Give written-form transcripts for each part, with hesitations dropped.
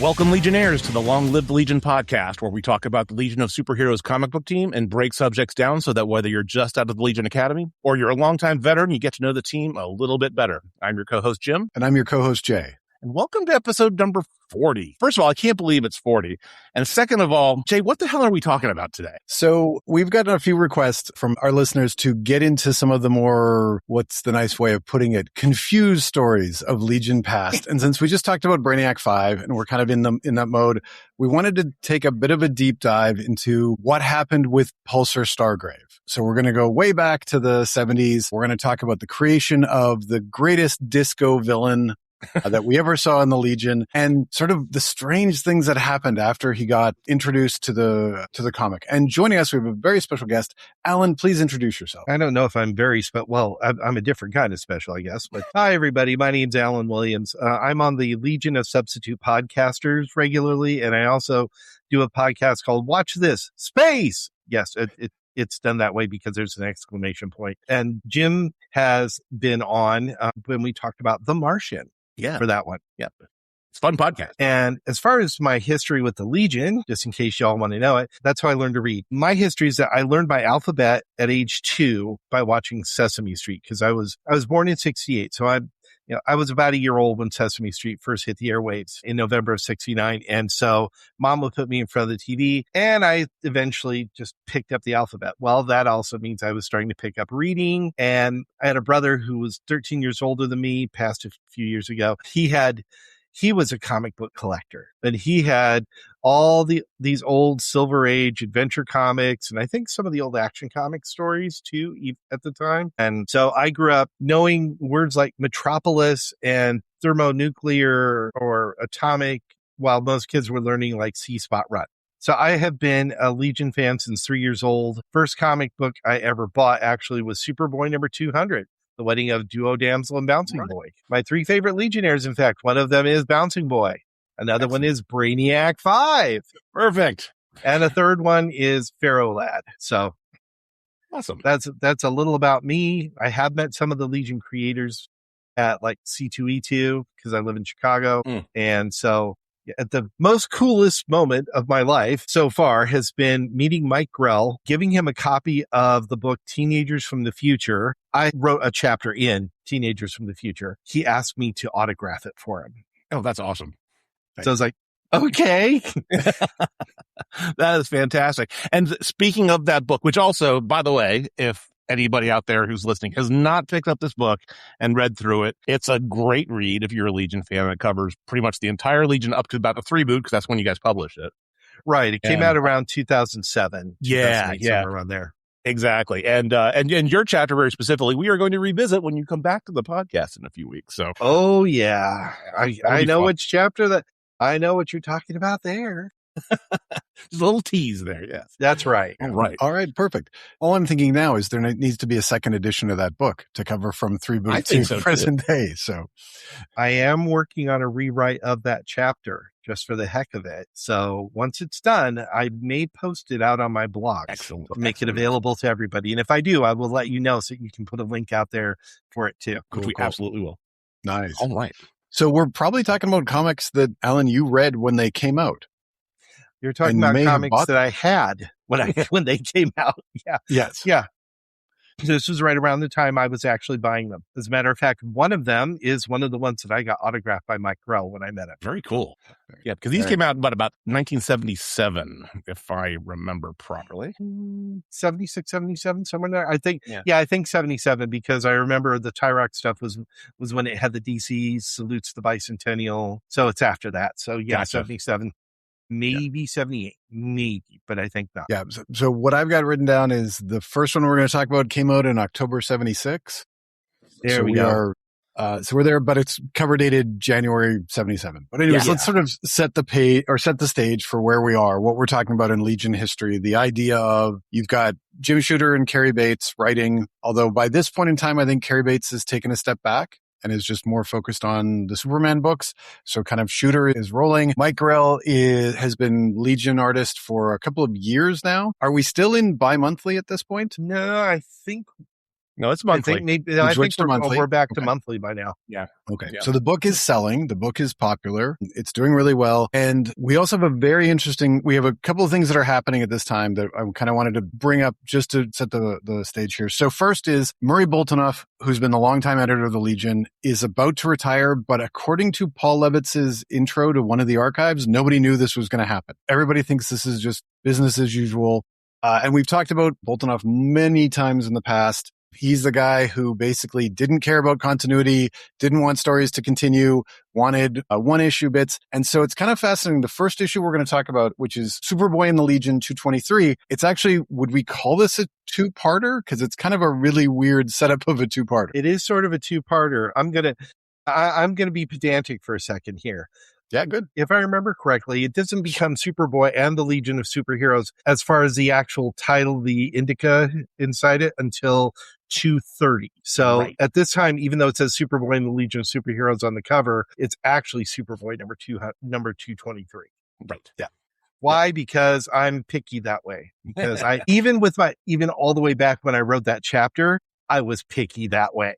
Welcome, Legionnaires, to the Long Live the Legion podcast, where we talk about the Legion of Superheroes comic book team and break subjects down so that whether you're just out of the Legion Academy or you're a longtime veteran, you get to know the team a little bit better. I'm your co-host, Jim. And I'm your co-host, Jay. And welcome to episode number 40. First of all, I can't believe it's 40. And second of all, Jay, what the hell are we talking about today? So we've gotten a few requests from our listeners to get into some of the more, what's the nice way of putting it, confused stories of Legion past. And since we just talked about Brainiac 5 and we're kind of in that mode, we wanted to take a bit of a deep dive into what happened with Pulsar Stargrave. So we're going to go way back to the 70s. We're going to talk about the creation of the greatest disco villain that we ever saw in the Legion, and sort of the strange things that happened after he got introduced to the comic. And joining us, we have a very special guest. Alan, please introduce yourself. I don't know if I'm very special. Well, I'm a different kind of special, I guess. But hi, everybody. My name's Alan Williams. I'm on the Legion of Substitute Podcasters regularly, and I also do a podcast called Watch This Space. Yes, it's done that way because there's an exclamation point. And Jim has been on when we talked about The Martian. Yeah. For that one. Yeah. It's a fun podcast. And as far as my history with the Legion, just in case y'all want to know it, that's how I learned to read. My history is that I learned my alphabet at age 2 by watching Sesame Street, because I was born in 68. So I was about a year old when Sesame Street first hit the airwaves in November of 69. And so mom would put me in front of the TV, and I eventually just picked up the alphabet. Well, that also means I was starting to pick up reading. And I had a brother who was 13 years older than me, passed a few years ago. He was a comic book collector, and he had all these old Silver Age adventure comics, and I think some of the old Action Comic stories too at the time. And so I grew up knowing words like metropolis and thermonuclear or atomic, while most kids were learning like C-Spot Run. So I have been a Legion fan since 3 years old. First comic book I ever bought actually was Superboy number 200. The Wedding of Duo Damsel and Bouncing Boy. My 3 favorite Legionnaires, in fact, one of them is Bouncing Boy. Another one is Brainiac 5. Perfect. And a third one is Pharaoh Lad. So awesome. That's a little about me. I have met some of the Legion creators at like C2E2 because I live in Chicago. And so at the most coolest moment of my life so far has been meeting Mike Grell, giving him a copy of the book Teenagers from the Future. I wrote a chapter in Teenagers from the Future. He asked me to autograph it for him. Oh, that's awesome. So I was like, okay. That is fantastic. And speaking of that book, which also, by the way, if anybody out there who's listening has not picked up this book and read through it, it's a great read if you're a Legion fan. It covers pretty much the entire Legion up to about the 3 boot, because that's when you guys published it. Right. It came out around 2007. Yeah. Somewhere around there. Exactly. And your chapter very specifically, we are going to revisit when you come back to the podcast in a few weeks. So, oh yeah, I know which chapter I know what you're talking about there. Just a little tease there. Yes, that's right. All right. Perfect. All I'm thinking now is there needs to be a second edition of that book to cover from 3 boot to present day. So I am working on a rewrite of that chapter just for the heck of it. So once it's done, I may post it out on my blog. Excellent. Make it available to everybody. And if I do, I will let you know so you can put a link out there for it too. Which we absolutely will. Nice. All right. So we're probably talking about comics that, Alan, you read when they came out. You're talking about comics that I had when they came out. Yeah. Yes. Yeah. This was right around the time I was actually buying them. As a matter of fact, one of them is one of the ones that I got autographed by Mike Grell when I met him. Very cool. Yeah, because these came out about 1977, if I remember properly. 76, 77, somewhere there. I think, I think 77, because I remember the Tyrock stuff was when it had the DC salutes the bicentennial. So it's after that. So yeah, gotcha. 77. Maybe 78, maybe, but I think not. Yeah. So what I've got written down is the first one we're going to talk about came out in October 76. There we go. So we're there, but it's cover dated January 77. But anyways, let's sort of set the page or set the stage for where we are, what we're talking about in Legion history. The idea of you've got Jim Shooter and Carrie Bates writing, although by this point in time, I think Carrie Bates has taken a step back and is just more focused on the Superman books. So kind of Shooter is rolling. Mike Grell has been Legion artist for a couple of years now. Are we still in bi-monthly at this point? No, I think No, it's I monthly. think maybe We I think switched to monthly? we're back to Okay. monthly by now. Yeah. Okay. Yeah. So the book is selling. The book is popular. It's doing really well. And we also have we have a couple of things that are happening at this time that I kind of wanted to bring up just to set the stage here. So first is Murray Boltinoff, who's been the longtime editor of the Legion, is about to retire. But according to Paul Levitz's intro to one of the archives, nobody knew this was going to happen. Everybody thinks this is just business as usual. And we've talked about Boltinoff many times in the past. He's the guy who basically didn't care about continuity, didn't want stories to continue, wanted one-issue bits. And so it's kind of fascinating. The first issue we're going to talk about, which is Superboy and the Legion 223, it's actually, would we call this a two-parter? Because it's kind of a really weird setup of a two-parter. It is sort of a two-parter. I'm gonna be pedantic for a second here. Yeah, good. If I remember correctly, it doesn't become Superboy and the Legion of Superheroes as far as the actual title, the indica inside it, until 230. So at this time, even though it says Superboy and the Legion of Superheroes on the cover, it's actually Superboy number 223. Right. Yeah. Why? Because I'm picky that way. Because even all the way back when I wrote that chapter, I was picky that way.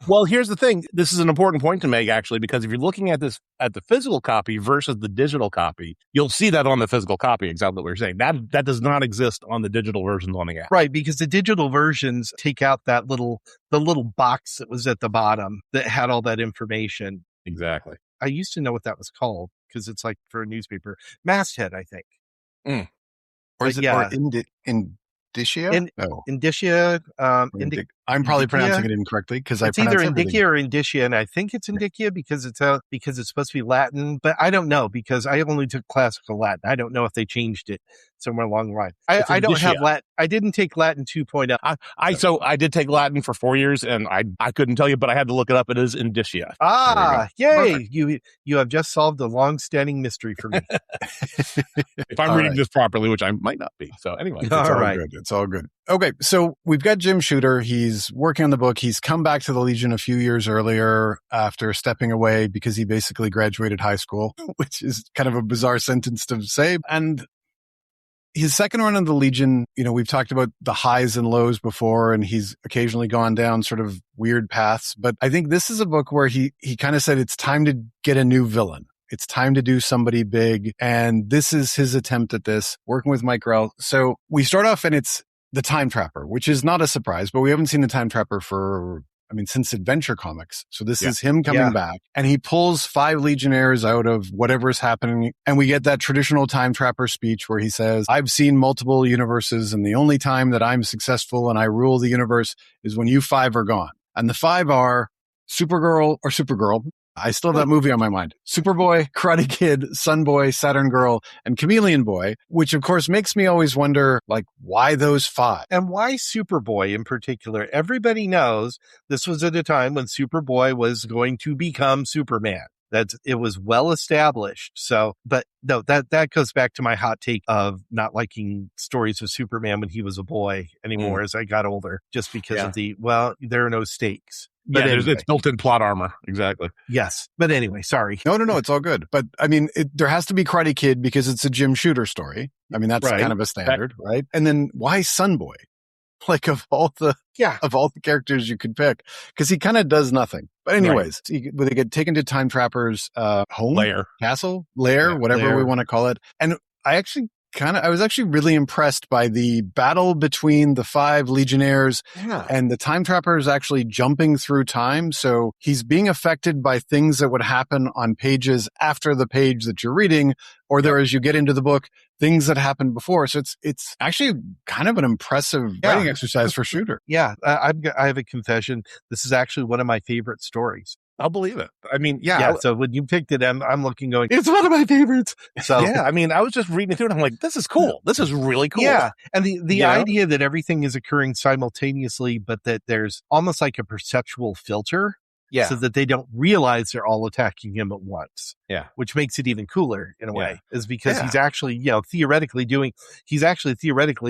Well, here's the thing. This is an important point to make, actually, because if you're looking at this at the physical copy versus the digital copy, you'll see that on the physical copy, exactly what we're saying. That does not exist on the digital versions on the app. Right, because the digital versions take out the little box that was at the bottom that had all that information. Exactly. I used to know what that was called because it's like for a newspaper. Masthead, I think. Or is it Indicia? Indicia. I'm probably pronouncing it incorrectly because I it's pronounce either everything. Indicia or Indicia, and I think it's Indicia because it's supposed to be Latin, but I don't know because I only took classical Latin. I don't know if they changed it somewhere along the line. I don't have Latin. I didn't take Latin 2.0. So I did take Latin for 4 years, and I couldn't tell you, but I had to look it up. It is Indicia. Yay! Perfect. You have just solved a long-standing mystery for me. If I'm reading this properly, which I might not be. So anyway, it's all good. It's all good. Okay, so we've got Jim Shooter. He's working on the book. He's come back to the Legion a few years earlier after stepping away because he basically graduated high school, which is kind of a bizarre sentence to say. And his second run of the Legion, we've talked about the highs and lows before, and he's occasionally gone down sort of weird paths. But I think this is a book where he kind of said it's time to get a new villain. It's time to do somebody big. And this is his attempt at this, working with Mike Grell. So we start off and it's the Time Trapper, which is not a surprise, but we haven't seen the Time Trapper since Adventure Comics. So this is him coming back, and he pulls 5 Legionnaires out of whatever is happening. And we get that traditional Time Trapper speech where he says, I've seen multiple universes, and the only time that I'm successful and I rule the universe is when you 5 are gone. And the 5 are Supergirl. I still have that movie on my mind. Superboy, Karate Kid, Sunboy, Saturn Girl, and Chameleon Boy, which of course makes me always wonder, why those 5? And why Superboy in particular? Everybody knows this was at a time when Superboy was going to become Superman. It was well established. So, but no, that goes back to my hot take of not liking stories of Superman when he was a boy anymore as I got older, just because of there are no stakes. But it's built-in plot armor. Exactly. Yes. But anyway, sorry. No, it's all good. But there has to be Karate Kid because it's a Jim Shooter story. That's kind of a standard, right? And then why Sunboy? Of all the characters you could pick, because he kind of does nothing. But anyways, they get taken to Time Trapper's home, castle, lair, whatever we want to call it. And I was actually really impressed by the battle between the 5 Legionnaires and the Time Trapper is actually jumping through time. So he's being affected by things that would happen on pages after the page that you're reading, or there, as you get into the book, things that happened before. So it's actually kind of an impressive writing exercise for Shooter. Yeah. I have a confession. This is actually one of my favorite stories. I'll believe it. So when you picked it, I'm looking going, it's one of my favorites. So I was just reading through it. I'm like, this is cool. This is really cool. Yeah. And the idea that everything is occurring simultaneously, but that there's almost like a perceptual filter. Yeah. So that they don't realize they're all attacking him at once. Yeah. Which makes it even cooler in a way, is because he's actually, theoretically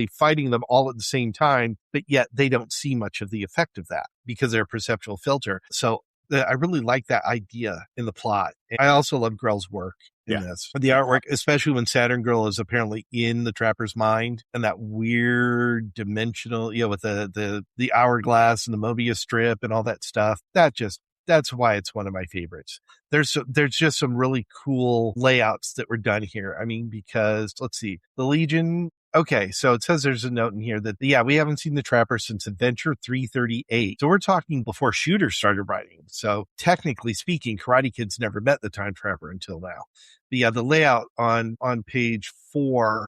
fighting them all at the same time, but yet they don't see much of the effect of that because they're a perceptual filter. So I really like that idea in the plot. I also love Grell's work in this. The artwork, especially when Saturn Girl is apparently in the Trapper's mind, and that weird dimensional, with the hourglass and the Mobius strip and all that stuff. That's why it's one of my favorites. There's just some really cool layouts that were done here. I mean, because let's see, the Legion. Okay, so it says there's a note in here that, we haven't seen the Trapper since Adventure 338. So we're talking before Shooter started writing. So technically speaking, Karate Kid's never met the Time Trapper until now. But the layout on page 3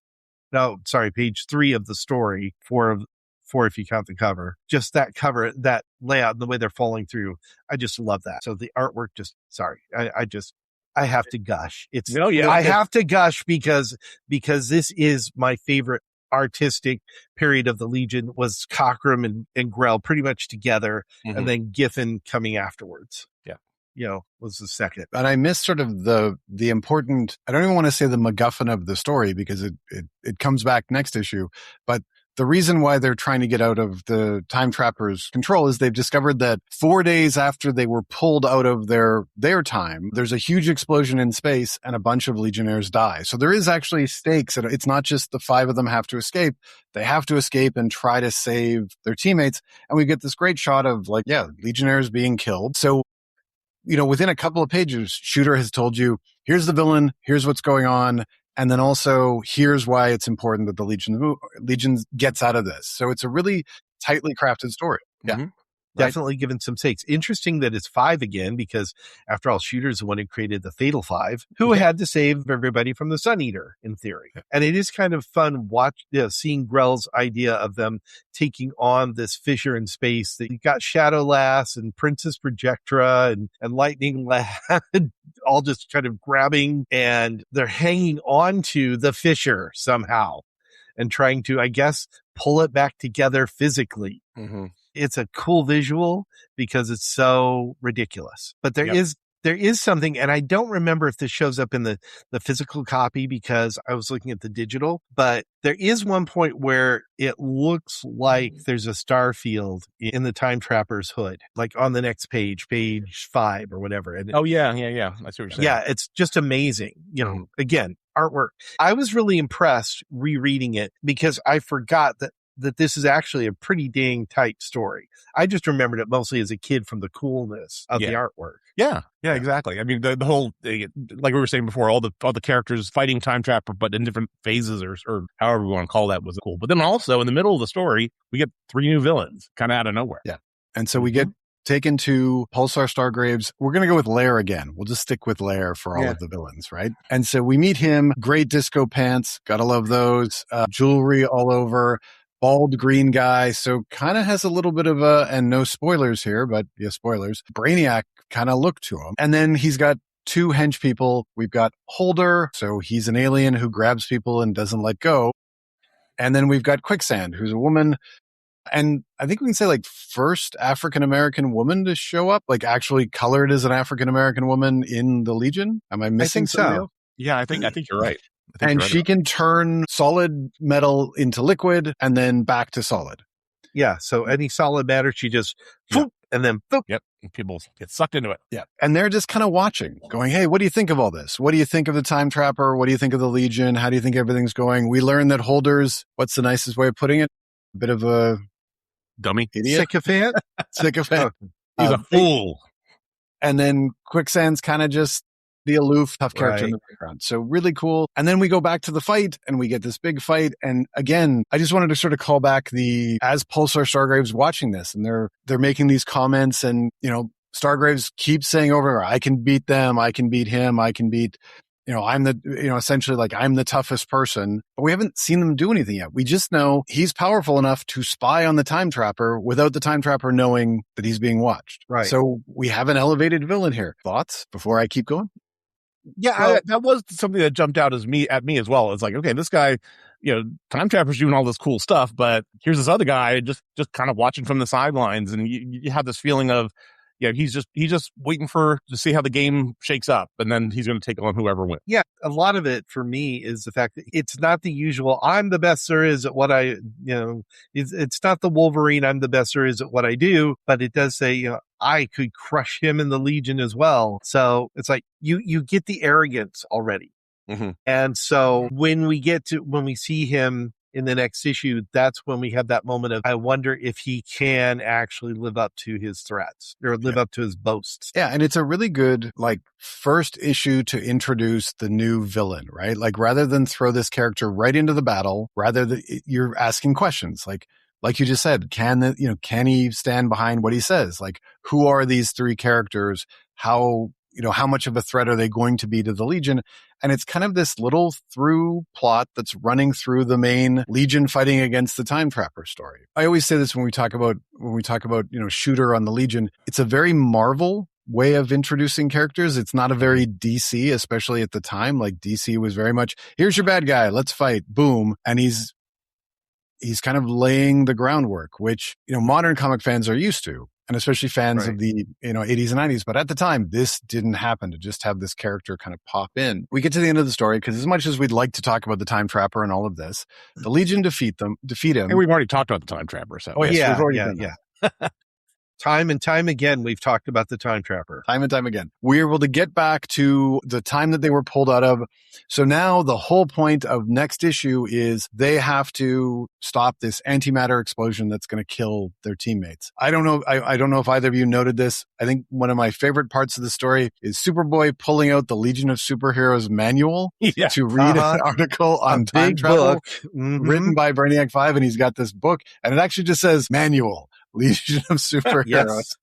of the story, four if you count the cover, just that cover, that layout, and the way they're falling through, I just love that. So the artwork I have to gush. I have to gush because this is my favorite artistic period of the Legion, was Cockrum and Grell pretty much together, and then Giffen coming afterwards. Was the second. And I miss sort of the important, I don't even want to say the MacGuffin of the story, because it comes back next issue, but the reason why they're trying to get out of the Time Trapper's control is they've discovered that 4 days after they were pulled out of their time, there's a huge explosion in space and a bunch of Legionnaires die. So there is actually stakes. It's not just the 5 of them have to escape. They have to escape and try to save their teammates. And we get this great shot of Legionnaires being killed. So, within a couple of pages, Shooter has told you, here's the villain, here's what's going on. And then also, here's why it's important that the Legion gets out of this. So it's a really tightly crafted story. Yeah. Mm-hmm. Definitely given some stakes. Interesting that it's 5 again, because after all, Shooter's the one who created the Fatal 5, who had to save everybody from the Sun Eater, in theory. And it is kind of fun seeing Grell's idea of them taking on this fissure in space. That you got Shadow Lass and Princess Projectra and Lightning Lad all just kind of grabbing, and they're hanging on to the fissure somehow and trying to, I guess, pull it back together physically. Mm-hmm. It's a cool visual because it's so ridiculous. But there is something, and I don't remember if this shows up in the physical copy because I was looking at the digital, but there is one point where it looks like there's a star field in the Time Trapper's hood, like on the next page 5 or whatever. And I see what you're saying. Yeah, it's just amazing. Again, artwork. I was really impressed rereading it because I forgot that this is actually a pretty dang tight story. I just remembered it mostly as a kid from the coolness of the artwork. Yeah, exactly. I mean, the whole, like we were saying before, all the characters fighting Time Trapper, but in different phases or however we want to call that, was cool. But then also in the middle of the story, we get 3 new villains kind of out of nowhere. Yeah. And so we get taken to Pulsar Stargraves. We're going to go with Lair again. We'll just stick with Lair for all of the villains, right? And so we meet him. Great disco pants. Gotta love those. Jewelry all over. Bald green guy, so kind of has a little bit of and no spoilers here, but spoilers, Brainiac kind of look to him. And then he's got 2 hench people. We've got Holder, so he's an alien who grabs people and doesn't let go. And then we've got Quicksand, who's a woman. And I think we can say first African-American woman to show up, actually colored as an African-American woman in the Legion. Am I missing something else? Yeah, I think you're right. And she can turn solid metal into liquid and then back to solid. Yeah. So any solid matter, she just and then Yep. And people get sucked into it. Yeah. And they're just kind of watching, going, hey, what do you think of all this? What do you think of the Time Trapper? What do you think of the Legion? How do you think everything's going? We learned that Holder's, what's the nicest way of putting it? A bit of a dummy. Idiot. Sycophant. He's a fool. And then Quicksand's kind of just the aloof, tough character in the background. So really cool. And then we go back to the fight and we get this big fight. And again, I just wanted to sort of call back as Pulsar Stargrave's watching this, and they're making these comments, and, Stargraves keeps saying over, I can beat them. I can beat him. I can beat, I'm essentially I'm the toughest person, but we haven't seen them do anything yet. We just know he's powerful enough to spy on the Time Trapper without the Time Trapper knowing that he's being watched. Right. So we have an elevated villain here. Thoughts before I keep going? Yeah, that was something that jumped out at me as well. It's okay, this guy, Time Trapper's doing all this cool stuff, but here's this other guy just kind of watching from the sidelines, and you have this feeling of, he's just waiting to see how the game shakes up, and then he's going to take on whoever wins. Yeah, a lot of it for me is the fact that it's not the usual, I'm the best there is at what I, it's not the Wolverine, I'm the best there is at what I do, but it does say, I could crush him in the Legion as well. So it's like you get the arrogance already. Mm-hmm. And so when we see him in the next issue, that's when we have that moment of, I wonder if he can actually live up to his threats or live up to his boasts. Yeah. And it's a really good, like, first issue to introduce the new villain, right? Like, rather than throw this character right into the battle, you're asking questions like you just said, can he stand behind what he says? Like, who are these three characters? How much of a threat are they going to be to the Legion? And it's kind of this little through plot that's running through the main Legion fighting against the Time Trapper story. I always say this when we talk about, Shooter on the Legion. It's a very Marvel way of introducing characters. It's not a very DC, especially at the time. Like, DC was very much, here's your bad guy, let's fight, boom. And he's kind of laying the groundwork, which, modern comic fans are used to. And especially fans of the 80s and 90s. But at the time, this didn't happen, to just have this character kind of pop in. We get to the end of the story, because as much as we'd like to talk about the Time Trapper and all of this, the Legion defeat him. And we've already talked about the Time Trapper. So we've already done that. Time and time again, we've talked about the Time Trapper. Time and time again. We're able to get back to the time that they were pulled out of. So now the whole point of next issue is they have to stop this antimatter explosion that's going to kill their teammates. I don't know. I don't know if either of you noted this. I think one of my favorite parts of the story is Superboy pulling out the Legion of Superheroes manual to read an article on time travel written by Brainiac 5. And he's got this book, and it actually just says manual. Legion of Superheroes.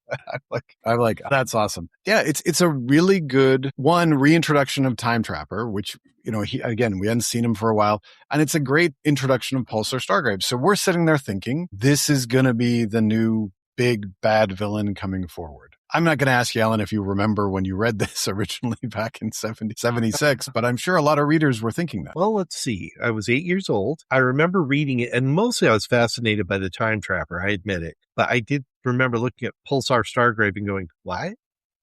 I'm like, that's awesome. Yeah, it's a really good reintroduction of Time Trapper, which, we hadn't seen him for a while. And it's a great introduction of Pulsar Stargrave. So we're sitting there thinking, this is going to be the new big bad villain coming forward. I'm not going to ask you, Alan, if you remember when you read this originally back in 76, but I'm sure a lot of readers were thinking that. Well, let's see. I was 8 years old. I remember reading it, and mostly I was fascinated by the Time Trapper. I admit it. But I did remember looking at Pulsar Stargrave and going, what?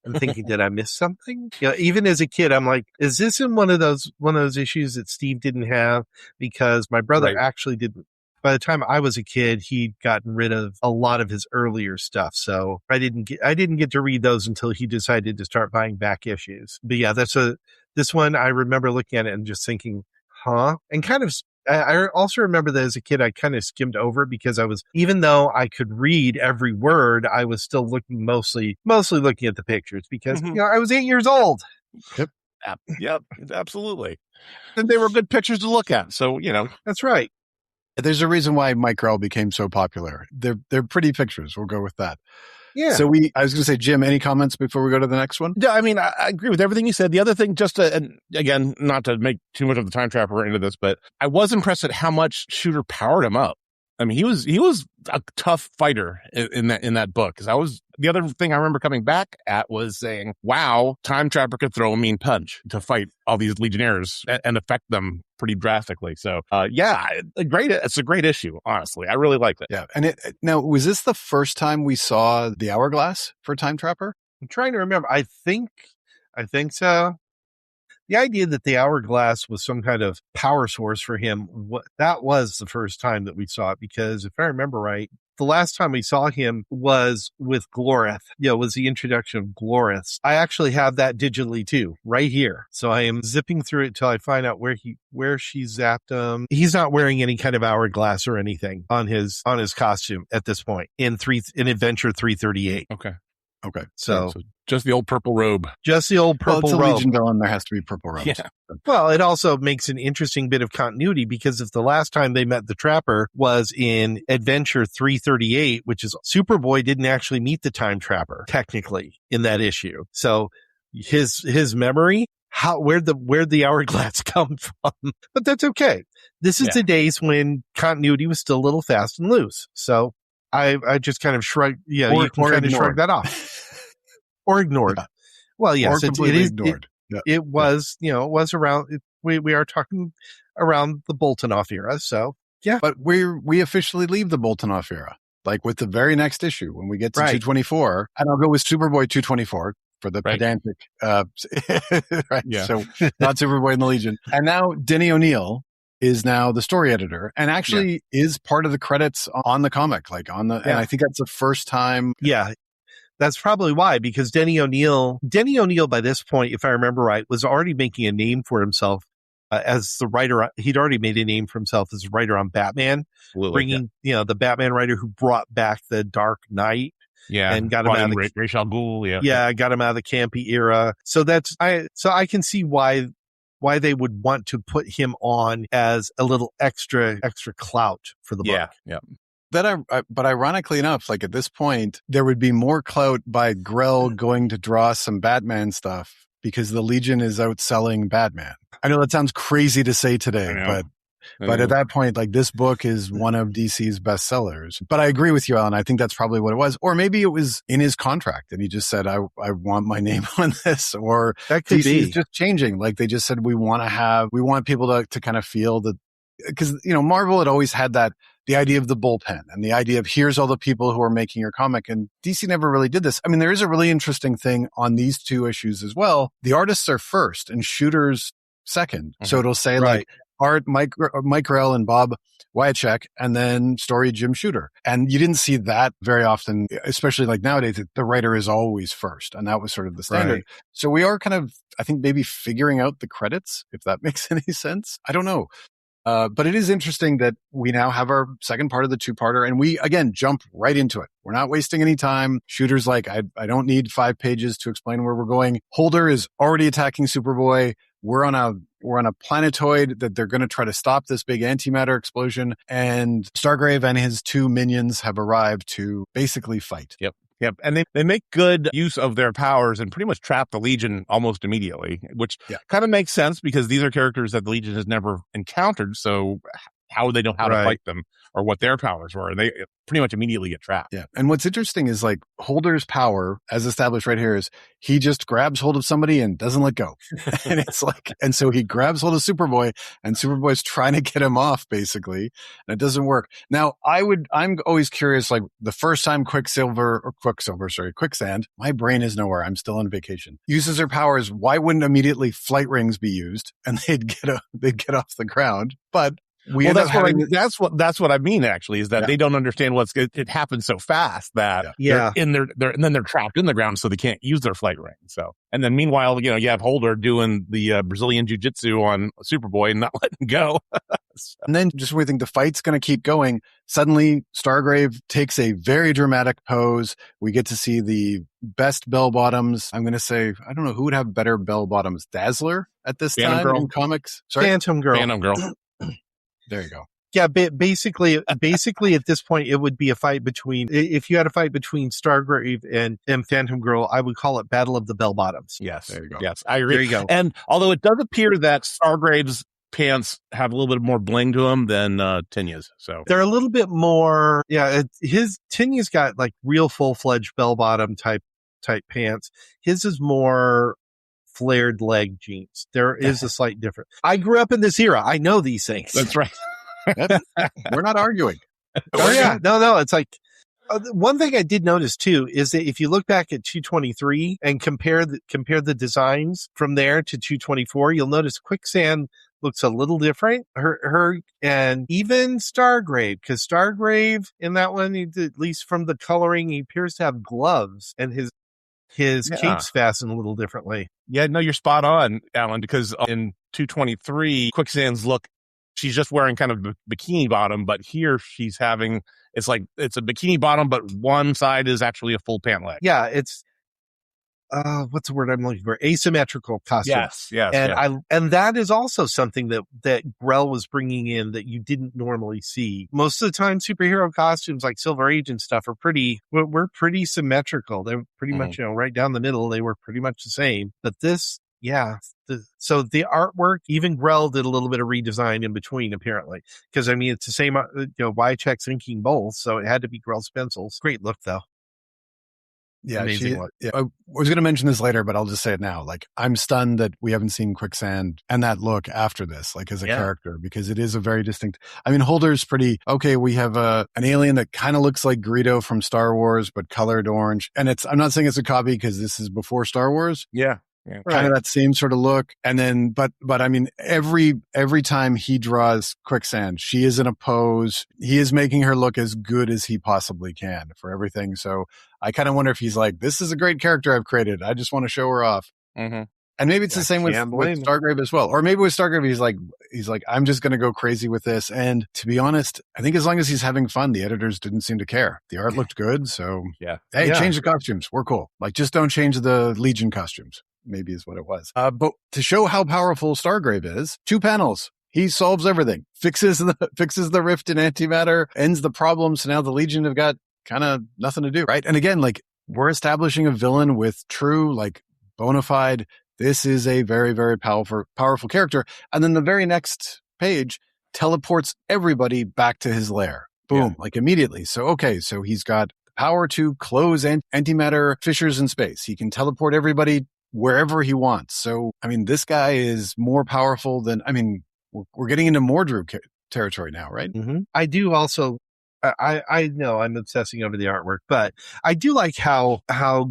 And thinking, did I miss something? Even as a kid, I'm like, is this in one of those issues that Steve didn't have? Because my brother actually didn't. By the time I was a kid, he'd gotten rid of a lot of his earlier stuff. So I didn't get to read those until he decided to start buying back issues. But yeah, this one, I remember looking at it and just thinking, huh? And kind of, I also remember that as a kid, I kind of skimmed over it because even though I could read every word, I was still looking mostly looking at the pictures because, I was 8 years old. Yep, absolutely. And they were good pictures to look at. So, That's right. There's a reason why Mike Grell became so popular. They're pretty pictures. We'll go with that. Yeah. So I was going to say, Jim, any comments before we go to the next one? Yeah, I mean, I agree with everything you said. The other thing, and again, not to make too much of the Time Trapper into this, but I was impressed at how much Shooter powered him up. I mean, he was a tough fighter in that book. Because the other thing I remember coming back at was saying, wow, Time Trapper could throw a mean punch to fight all these Legionnaires and affect them pretty drastically. So, it's a great issue, honestly. I really liked it. Yeah. And now, was this the first time we saw the hourglass for Time Trapper? I'm trying to remember. I think so. The idea that the hourglass was some kind of power source for him, that was the first time that we saw it, because if I remember right, the last time we saw him was with Glorith. Was the introduction of Glorith. I actually have that digitally too, right here. So I am zipping through it till I find out where she zapped him. He's not wearing any kind of hourglass or anything on his costume at this point in Adventure 338. Okay. So just the old purple robe. Just the old purple robe. It's a Legion villain. There has to be purple robes. Yeah. Well, it also makes an interesting bit of continuity, because if the last time they met the Trapper was in Adventure 338, which is Superboy didn't actually meet the Time Trapper technically in that issue. So his memory, where'd the hourglass come from? But that's okay. This is the days when continuity was still a little fast and loose. So I just kind of shrugged. Yeah, you can kind of shrug that off. Or ignored. Well, yes, it is ignored. It was, it was around. We are talking around the Bolton-off era, so yeah. But we officially leave the Bolton-off era, like with the very next issue when we get to 224, and I'll go with Superboy 224 for the pedantic. Right. Yeah. So not Superboy in the Legion, and now Denny O'Neil is now the story editor and actually is part of the credits on the comic, and I think that's the first time. Yeah. That's probably why, because Denny O'Neil by this point, if I remember right, was already making a name for himself as the writer. He'd already made a name for himself as a writer on Batman, bringing, the Batman writer who brought back the Dark Knight. Yeah. And got him out of Ra's al Ghul. got him out of the campy era. So I can see why they would want to put him on as a little extra clout for the book. Yeah. But ironically enough, like at this point, there would be more clout by Grell going to draw some Batman stuff because the Legion is outselling Batman. I know that sounds crazy to say today, but at that point, like this book is one of DC's bestsellers. But I agree with you, Alan. I think that's probably what it was. Or maybe it was in his contract and he just said, I want my name on this. Or that could DC is just changing. Like they just said, we want people to kind of feel that, because, Marvel had always had the idea of the bullpen and the idea of here's all the people who are making your comic. And DC never really did this. I mean, there is a really interesting thing on these two issues as well. The artists are first and shooters second. Mm-hmm. So it'll say like art, Mike Grell and Bob Wyacek, and then story Jim Shooter. And you didn't see that very often, especially like nowadays, the writer is always first. And that was sort of the standard. Right. So we are kind of, I think, maybe figuring out the credits, if that makes any sense. I don't know. But it is interesting that we now have our second part of the two-parter, and we, again, jump right into it. We're not wasting any time. Shooter's like, I don't need 5 pages to explain where we're going. Holder is already attacking Superboy. We're on a planetoid that they're going to try to stop this big antimatter explosion, and Stargrave and his 2 minions have arrived to basically fight. Yep. And they make good use of their powers and pretty much trap the Legion almost immediately, which kind of makes sense because these are characters that the Legion has never encountered. So how would they know how to fight them or what their powers were? And they pretty much immediately get trapped. Yeah. And what's interesting is like Holder's power, as established right here, is he just grabs hold of somebody and doesn't let go. And it's like, and so he grabs hold of Superboy and Superboy's trying to get him off basically. And it doesn't work. Now I'm always curious, like the first time Quicksand, my brain is nowhere. I'm still on vacation. Uses her powers. Why wouldn't immediately flight rings be used and they'd get off the ground? But that's what I mean actually is that they don't understand it happens so fast that they're in there and then they're trapped in the ground so they can't use their flight ring. So, and then meanwhile, you have Holder doing the Brazilian jiu-jitsu on Superboy and not letting go. So. And then just when we think the fight's going to keep going, suddenly Stargrave takes a very dramatic pose. We get to see the best bell bottoms. I'm going to say, I don't know who would have better bell bottoms. Dazzler at this time in comics? Sorry? Phantom Girl. There you go. Yeah, basically at this point, it would be a fight between, if you had a fight between Stargrave and Phantom Girl, I would call it Battle of the Bell Bottoms. Yes. There you go. Yes, I agree. There you go. And although it does appear that Stargrave's pants have a little bit more bling to them than Tinya's. So they're a little bit more, Tinya's got like real full-fledged bell-bottom type pants. His is more flared leg jeans. There is a slight difference. I grew up in this era. I know these things. That's right. We're not arguing. Oh yeah. No. It's like one thing I did notice too is that if you look back at 223 and compare the designs from there to 224, you'll notice Quicksand looks a little different. Her and even Stargrave, because Stargrave in that one, at least from the coloring, he appears to have gloves and his cape's fastened a little differently. Yeah, no, you're spot on, Alan, because in 223, Quicksand's look, she's just wearing kind of bikini bottom, but here she's having, it's a bikini bottom, but one side is actually a full pant leg. Yeah, it's, what's the word I'm looking for? Asymmetrical costume. Yes. And that is also something that Grell was bringing in that you didn't normally see. Most of the time, superhero costumes like Silver Age and stuff we're pretty symmetrical. They're pretty much, right down the middle. They were pretty much the same. But this, so the artwork, even Grell did a little bit of redesign in between, apparently. Because, I mean, it's the same, Wycheck's inking both, so it had to be Grell's pencils. Great look, though. Yeah, I was going to mention this later, but I'll just say it now. Like, I'm stunned that we haven't seen Quicksand and that look after this, like as a character, because it is a very distinct. I mean, Holder's pretty okay. We have an alien that kind of looks like Greedo from Star Wars, but colored orange. And I'm not saying it's a copy because this is before Star Wars. Yeah. Yeah. Kind of that same sort of look. And then, but I mean, every time he draws Quicksand, she is in a pose. He is making her look as good as he possibly can for everything. So I kind of wonder if he's like, this is a great character I've created. I just want to show her off. Mm-hmm. And maybe it's the same with Stargrave as well. Or maybe with Stargrave, he's like, I'm just going to go crazy with this. And to be honest, I think as long as he's having fun, the editors didn't seem to care. The art looked good. So hey, change the costumes. We're cool. Like, just don't change the Legion costumes. Maybe is what it was. But to show how powerful Stargrave is, 2 panels. He solves everything, fixes the rift in antimatter, ends the problem. So now the Legion have got kind of nothing to do, right? And again, like, we're establishing a villain with true, like, bona fide. This is a very, very powerful character. And then the very next page teleports everybody back to his lair. Boom, like immediately. So, okay, so he's got the power to close antimatter fissures in space. He can teleport everybody wherever he wants. So, I mean, this guy is more powerful than, I mean, we're getting into Mordru territory now, right? Mm-hmm. I do also, I know I'm obsessing over the artwork, but I do like how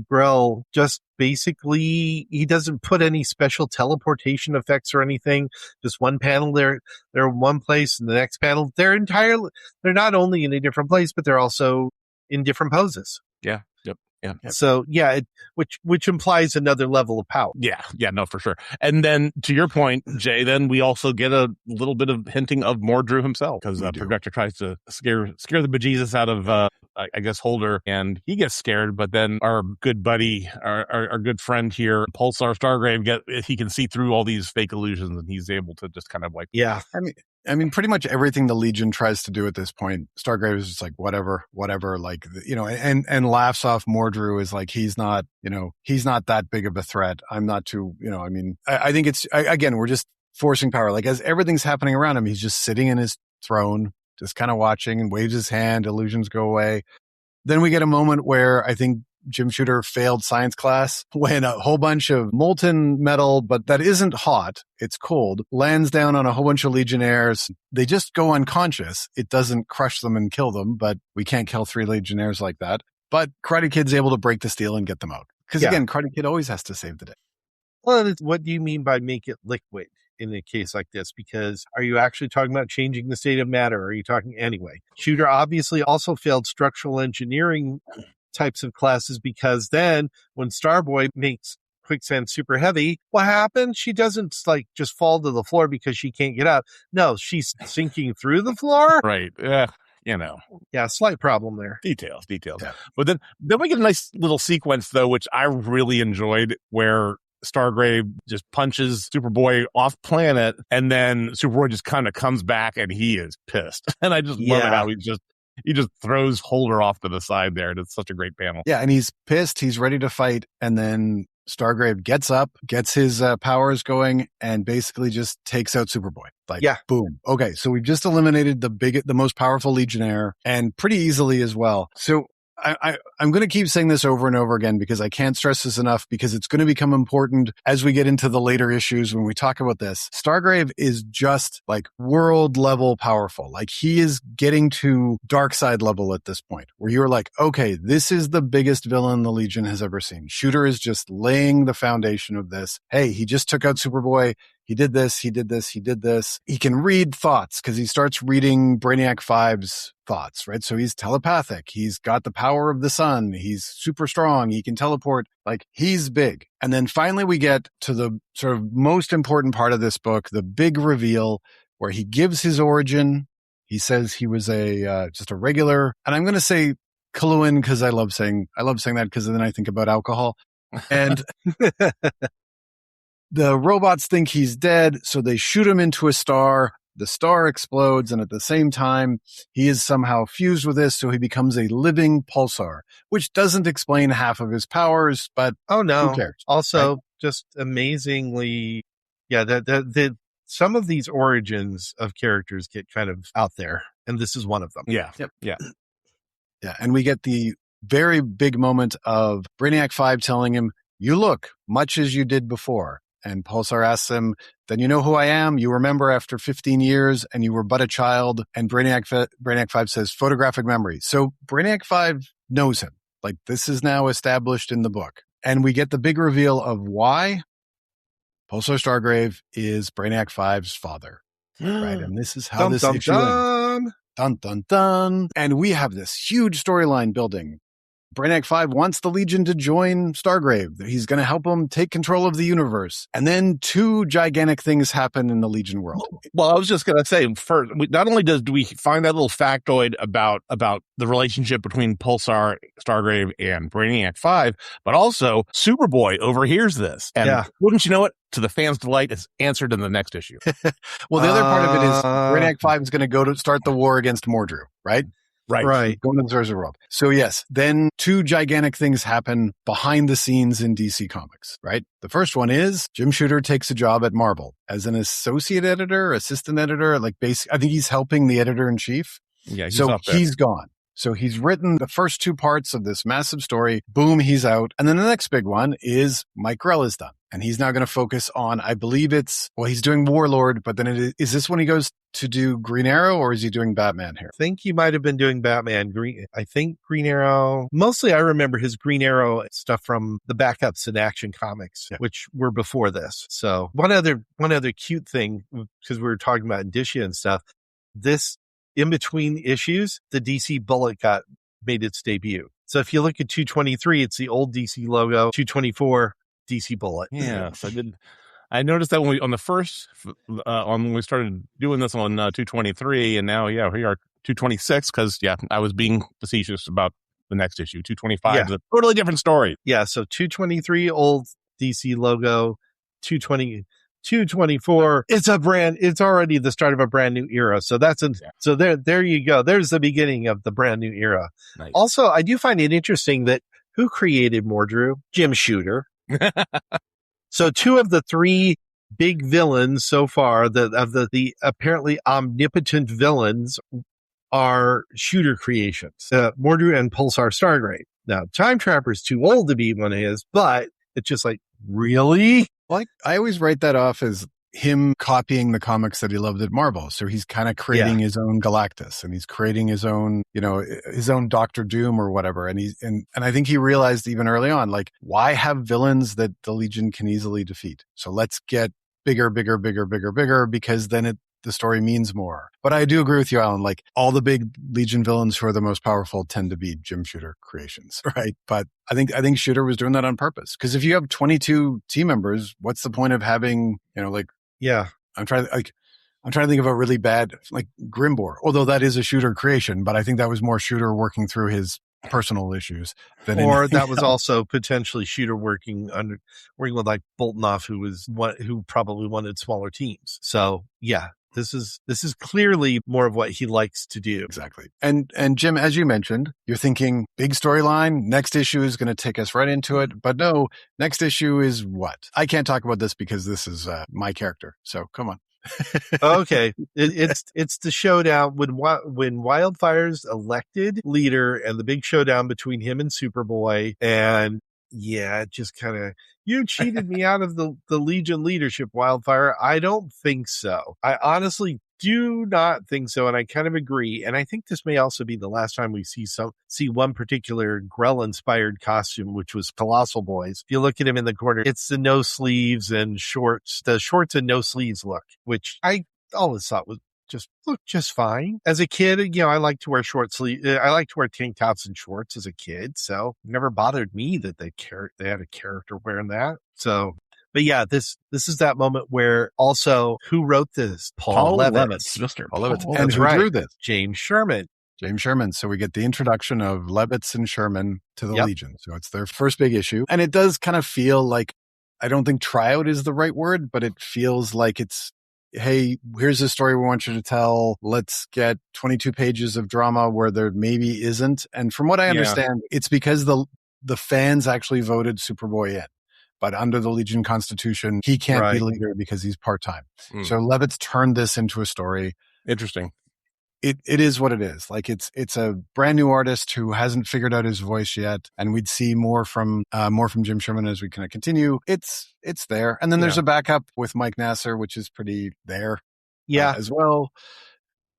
Grell just basically, he doesn't put any special teleportation effects or anything. Just one panel, they're in one place, and the next panel, they're not only in a different place, but they're also in different poses. Yeah. Yep. Yeah. So which implies another level of power. Yeah. No, for sure. And then to your point, Jay, then we also get a little bit of hinting of Mordru himself, because Projector tries to scare the bejesus out of I guess Holder, and he gets scared. But then our good buddy, our good friend here, Pulsar Stargrave, he can see through all these fake illusions, and he's able to just kind of like, I mean, pretty much everything the Legion tries to do at this point, Stargrave is just like, whatever, like, you know, and laughs off Mordru is like, he's not that big of a threat. I'm not too, you know, I mean, I think again, we're just forcing power. Like, as everything's happening around him, he's just sitting in his throne, just kind of watching, and waves his hand, illusions go away. Then we get a moment where I think Jim Shooter failed science class when a whole bunch of molten metal, but that isn't hot, it's cold, lands down on a whole bunch of Legionnaires. They just go unconscious. It doesn't crush them and kill them, but we can't kill 3 Legionnaires like that. But Karate Kid's able to break the steel and get them out. Because again, Karate Kid always has to save the day. Well, what do you mean by make it liquid in a case like this? Because are you actually talking about changing the state of matter? Or are you talking anyway? Shooter obviously also failed structural engineering types of classes, because then when Starboy makes Quicksand super heavy, what happens? She doesn't like just fall to the floor because she can't get out. No, she's sinking through the floor. Right. Yeah. You know. Yeah, slight problem there. Details. Yeah. But then we get a nice little sequence, though, which I really enjoyed, where Stargrave just punches Superboy off planet, and then Superboy just kind of comes back, and he is pissed. And I just love how he just throws Holder off to the side there. And it's such a great panel. Yeah, and he's pissed. He's ready to fight. And then Stargrave gets up, gets his powers going, and basically just takes out Superboy. Like, boom. Okay, so we've just eliminated the most powerful Legionnaire, and pretty easily as well. So I'm going to keep saying this over and over again, because I can't stress this enough, because it's going to become important as we get into the later issues when we talk about this. Stargrave is just like world level powerful. Like, he is getting to dark side level at this point, where you're like, okay, this is the biggest villain the Legion has ever seen. Shooter is just laying the foundation of this. Hey, he just took out Superboy. He did this, he did this, he did this. He can read thoughts, because he starts reading Brainiac 5's thoughts, right? So he's telepathic. He's got the power of the sun. He's super strong. He can teleport. Like, he's big. And then finally we get to the sort of most important part of this book, the big reveal, where he gives his origin. He says he was just a regular, and I'm going to say Kaluan, because I love saying that, because then I think about alcohol. And the robots think he's dead, so they shoot him into a star. The star explodes, and at the same time, he is somehow fused with this, so he becomes a living pulsar, which doesn't explain half of his powers, but who cares? Also, just amazingly, some of these origins of characters get kind of out there, and this is one of them. Yeah. Yep. Yeah. And we get the very big moment of Brainiac 5 telling him, "You look much as you did before." And Pulsar asks him, "Then you know who I am? You remember after 15 years and you were but a child." And Brainiac 5 says, "Photographic memory." So Brainiac 5 knows him. Like, this is now established in the book. And we get the big reveal of why. Pulsar Stargrave is Brainiac 5's father. Right. And this is how Dum, this dum, issue ends. dum. Dun, dun, dun. And we have this huge storyline building. Brainiac 5 wants the Legion to join Stargrave. He's going to help them take control of the universe. And then two gigantic things happen in the Legion world. Well, I was just going to say, first, not only do we find that little factoid about the relationship between Pulsar Stargrave and Brainiac 5, but also Superboy overhears this. And wouldn't you know it? To the fans' delight, it's answered in the next issue. Well, the other part of it is Brainiac 5 is going to go to start the war against Mordru, right? Right. Going to the Zorza world. So yes, then two gigantic things happen behind the scenes in DC Comics, right? The first one is Jim Shooter takes a job at Marvel as an associate editor, assistant editor, I think he's helping the editor-in-chief. Yeah, he's gone. So he's written the first two parts of this massive story. Boom, he's out. And then the next big one is Mike Grell is done. And he's now going to focus on, I believe he's doing Warlord, but then is this when he goes to do Green Arrow, or is he doing Batman here? I think he might have been doing Batman. I think Green Arrow. Mostly I remember his Green Arrow stuff from the backups in Action Comics, which were before this. So one other cute thing, because we were talking about indicia and stuff, this in between issues, the DC Bullet made its debut. So if you look at 223, it's the old DC logo, 224, DC Bullet. Yes, I noticed that when we started doing this on 223, and now, here we are 226, because, I was being facetious about the next issue. 225 is a totally different story. Yeah, so 223, old DC logo, 224, it's already the start of a brand new era. So so there you go. There's the beginning of the brand new era. Nice. Also, I do find it interesting that who created Mordru? Jim Shooter. So two of the three big villains so far, the apparently omnipotent villains, are Shooter creations, Mordru and Pulsar Stargrave. Now, Time Trapper's too old to be one of his, but it's just like, really? Like, I always write that off as him copying the comics that he loved at Marvel. So he's kind of creating his own Galactus, and he's creating his own, his own Doctor Doom or whatever. And and I think he realized even early on, like, why have villains that the Legion can easily defeat? So let's get bigger, because then the story means more. But I do agree with you, Alan. Like, all the big Legion villains who are the most powerful tend to be Jim Shooter creations, right? But I think Shooter was doing that on purpose. Because if you have 22 team members, what's the point of having, I'm trying to think of a really bad, like, Grimbor, although that is a Shooter creation, but I think that was more Shooter working through his personal issues than or that was also potentially Shooter working with like Boltnoff, who probably wanted smaller teams. So this is clearly more of what he likes to do. Exactly. And Jim, as you mentioned, you're thinking big storyline, next issue is going to take us right into it. But no, next issue is what? I can't talk about this because this is my character. So come on. Okay. It's the showdown when Wildfire's elected leader, and the big showdown between him and Superboy. And it just kind of, you cheated me out of the Legion leadership, Wildfire. I don't think so. I honestly do not think so. And I kind of agree. And I think this may also be the last time we see one particular Grell inspired costume, which was Colossal Boy's. If you look at him in the corner, it's the no sleeves and shorts, the shorts and no sleeves look, which I always thought looked just fine. As a kid, I like to wear short sleeve. I like to wear tank tops and shorts as a kid. So it never bothered me that they had a character wearing that. So, but this is that moment where also, who wrote this? Paul Levitz. Mr. Paul Levitz. And who drew this? James Sherman. So we get the introduction of Levitz and Sherman to the Legion. So it's their first big issue. And it does kind of feel like, I don't think tryout is the right word, but it feels like it's, hey, here's a story we want you to tell. Let's get 22 pages of drama where there maybe isn't. And from what I understand, it's because the fans actually voted Superboy in. But under the Legion Constitution, he can't be leader because he's part-time. So Levitz turned this into a story. Interesting. It is what it is. Like, it's a brand new artist who hasn't figured out his voice yet, and we'd see more from Jim Sherman as we kind of continue. It's there, and then there's a backup with Mike Nasser, which is pretty there, as well.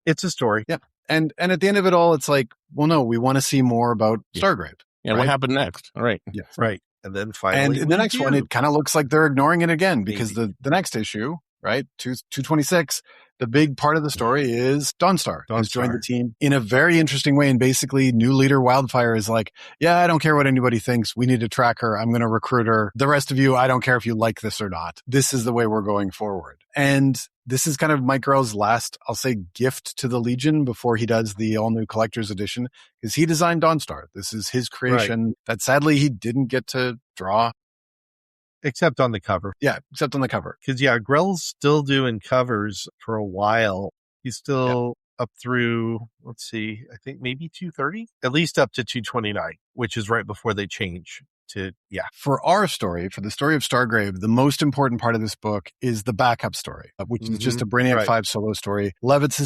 It's a story, and at the end of it all, it's like, well, no, we want to see more about Stargrave. Yeah, what happened next? All right, right. And then finally, And in the next one, it kind of looks like they're ignoring it again because the next issue, right, 226, the big part of the story is Dawnstar has joined the team in a very interesting way. And basically, new leader Wildfire is like, yeah, I don't care what anybody thinks. We need to track her. I'm going to recruit her. The rest of you, I don't care if you like this or not. This is the way we're going forward. And this is kind of Mike Grell's last, I'll say, gift to the Legion before he does the all-new collector's edition, because he designed Dawnstar. This is his creation that sadly he didn't get to draw. Except on the cover. Yeah, except on the cover. Because, Grell's still doing covers for a while. He's still up through, let's see, I think maybe 230? At least up to 229, which is right before they change to, For our story, for the story of Stargrave, the most important part of this book is the backup story, which is just a Brainiac 5 solo story. Levitz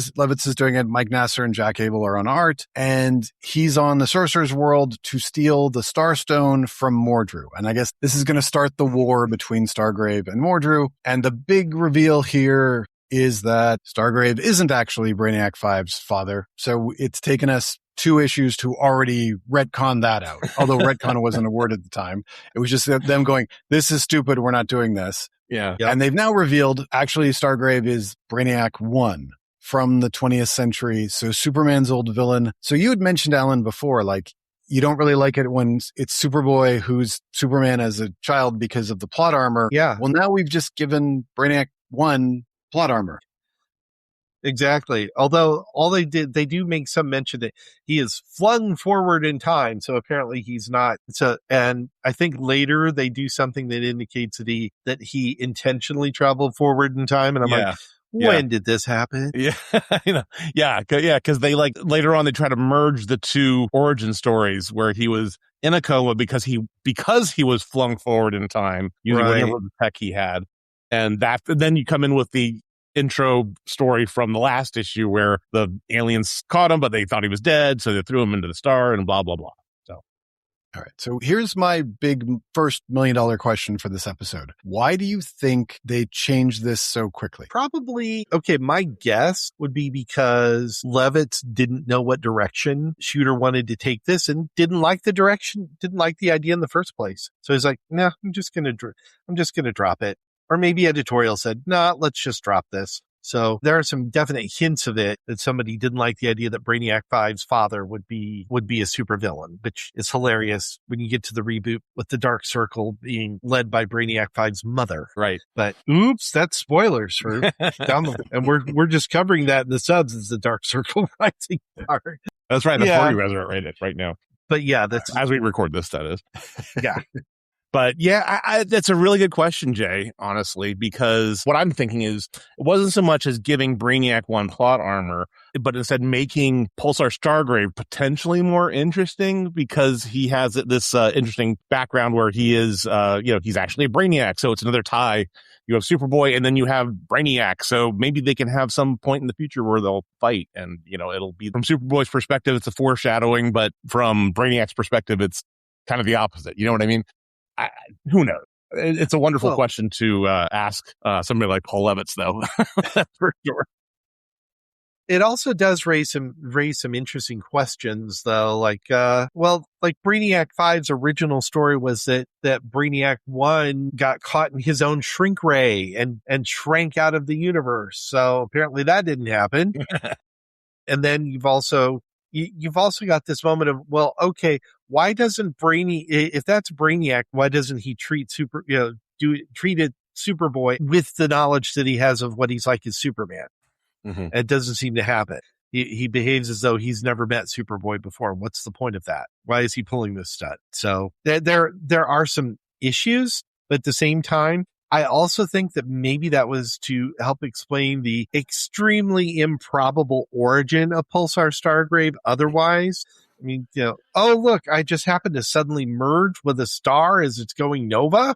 is doing it. Mike Nasser and Jack Abel are on art, and he's on the Sorcerer's World to steal the Starstone from Mordru. And I guess this is going to start the war between Stargrave and Mordru. And the big reveal here is that Stargrave isn't actually Brainiac 5's father. So it's taken us 2 issues to already retcon that out. Although retcon wasn't a word at the time. It was just them going, this is stupid. We're not doing this. Yeah. And they've now revealed actually Stargrave is Brainiac 1 from the 20th century. So Superman's old villain. So you had mentioned, Alan, before, like, you don't really like it when it's Superboy who's Superman as a child because of the plot armor. Yeah. Well, now we've just given Brainiac 1 plot armor. Exactly. Although they do make some mention that he is flung forward in time. So apparently he's not. So, and I think later they do something that indicates that he intentionally traveled forward in time. And I'm like, when did this happen? Yeah. Cause they later on, they try to merge the 2 origin stories where he was in a coma because he was flung forward in time using whatever the tech he had. And then you come in with the intro story from the last issue where the aliens caught him, but they thought he was dead. So they threw him into the star and blah, blah, blah. So. All right. So here's my big first $1 million question for this episode. Why do you think they changed this so quickly? Probably, my guess would be because Levitz didn't know what direction Shooter wanted to take this and didn't like the idea in the first place. So he's like, nah, I'm just going to drop it. Or maybe editorial said, nah, let's just drop this. So there are some definite hints of it that somebody didn't like the idea that Brainiac 5's father would be a supervillain, which is hilarious when you get to the reboot with the Dark Circle being led by Brainiac 5's mother. Right. But oops, that's spoilers for down and we're just covering that in the subs as the Dark Circle rising part. That's right. That's where you guys are right now. But that's as we record this, that is. Yeah. But that's a really good question, Jay, honestly, because what I'm thinking is it wasn't so much as giving Brainiac 1 plot armor, but instead making Pulsar Stargrave potentially more interesting because he has this interesting background where he is, he's actually a Brainiac. So it's another tie. You have Superboy and then you have Brainiac. So maybe they can have some point in the future where they'll fight. And, it'll be from Superboy's perspective, it's a foreshadowing, but from Brainiac's perspective, it's kind of the opposite. You know what I mean? Who knows? It's a wonderful question to ask somebody like Paul Levitz, though. That's for sure. It also does raise some interesting questions, though. Like Brainiac 5's original story was that Brainiac 1 got caught in his own shrink ray and shrank out of the universe. So apparently that didn't happen. And then you've also got this moment of, well, okay, why doesn't if that's Brainiac, why doesn't he treat treated Superboy with the knowledge that he has of what he's like as Superman? Mm-hmm. It doesn't seem to happen. He behaves as though he's never met Superboy before. What's the point of that? Why is he pulling this stunt? So there are some issues, but at the same time, I also think that maybe that was to help explain the extremely improbable origin of Pulsar Stargrave. Otherwise, I mean, oh, look, I just happened to suddenly merge with a star as it's going nova.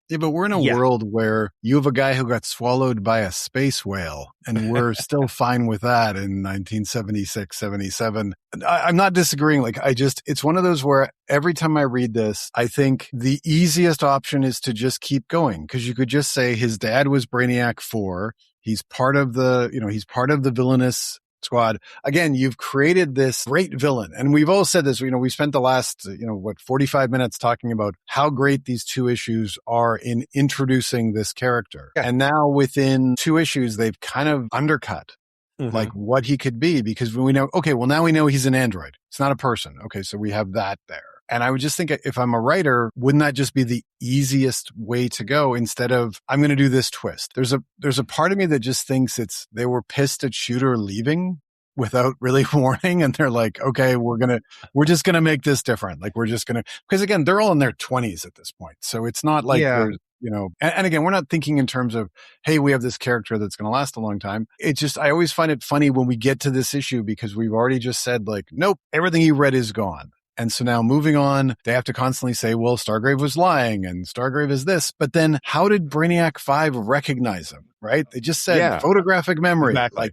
Yeah, but we're in a world where you have a guy who got swallowed by a space whale, and we're still fine with that in 1976, 77. I'm not disagreeing. It's one of those where every time I read this, I think the easiest option is to just keep going, because you could just say his dad was Brainiac 4. He's part of the villainous squad. Again, you've created this great villain. And we've all said this, we spent the last, 45 minutes talking about how great these 2 issues are in introducing this character. Yeah. And now within 2 issues, they've kind of undercut like what he could be, because we know, okay, well, now we know he's an android. It's not a person. Okay. So we have that there. And I would just think, if I'm a writer, wouldn't that just be the easiest way to go instead of, I'm going to do this twist? There's a part of me that just thinks they were pissed at Shooter leaving without really warning. And they're like, okay, we're just going to make this different. Like, we're just going to, because again, they're all in their 20s at this point. So it's not like there's, and again, we're not thinking in terms of, hey, we have this character that's going to last a long time. It's just, I always find it funny when we get to this issue, because we've already just said like, nope, everything you read is gone. And so now moving on, they have to constantly say, well, Stargrave was lying and Stargrave is this. But then how did Brainiac 5 recognize him, right? They just said photographic memory. Exactly.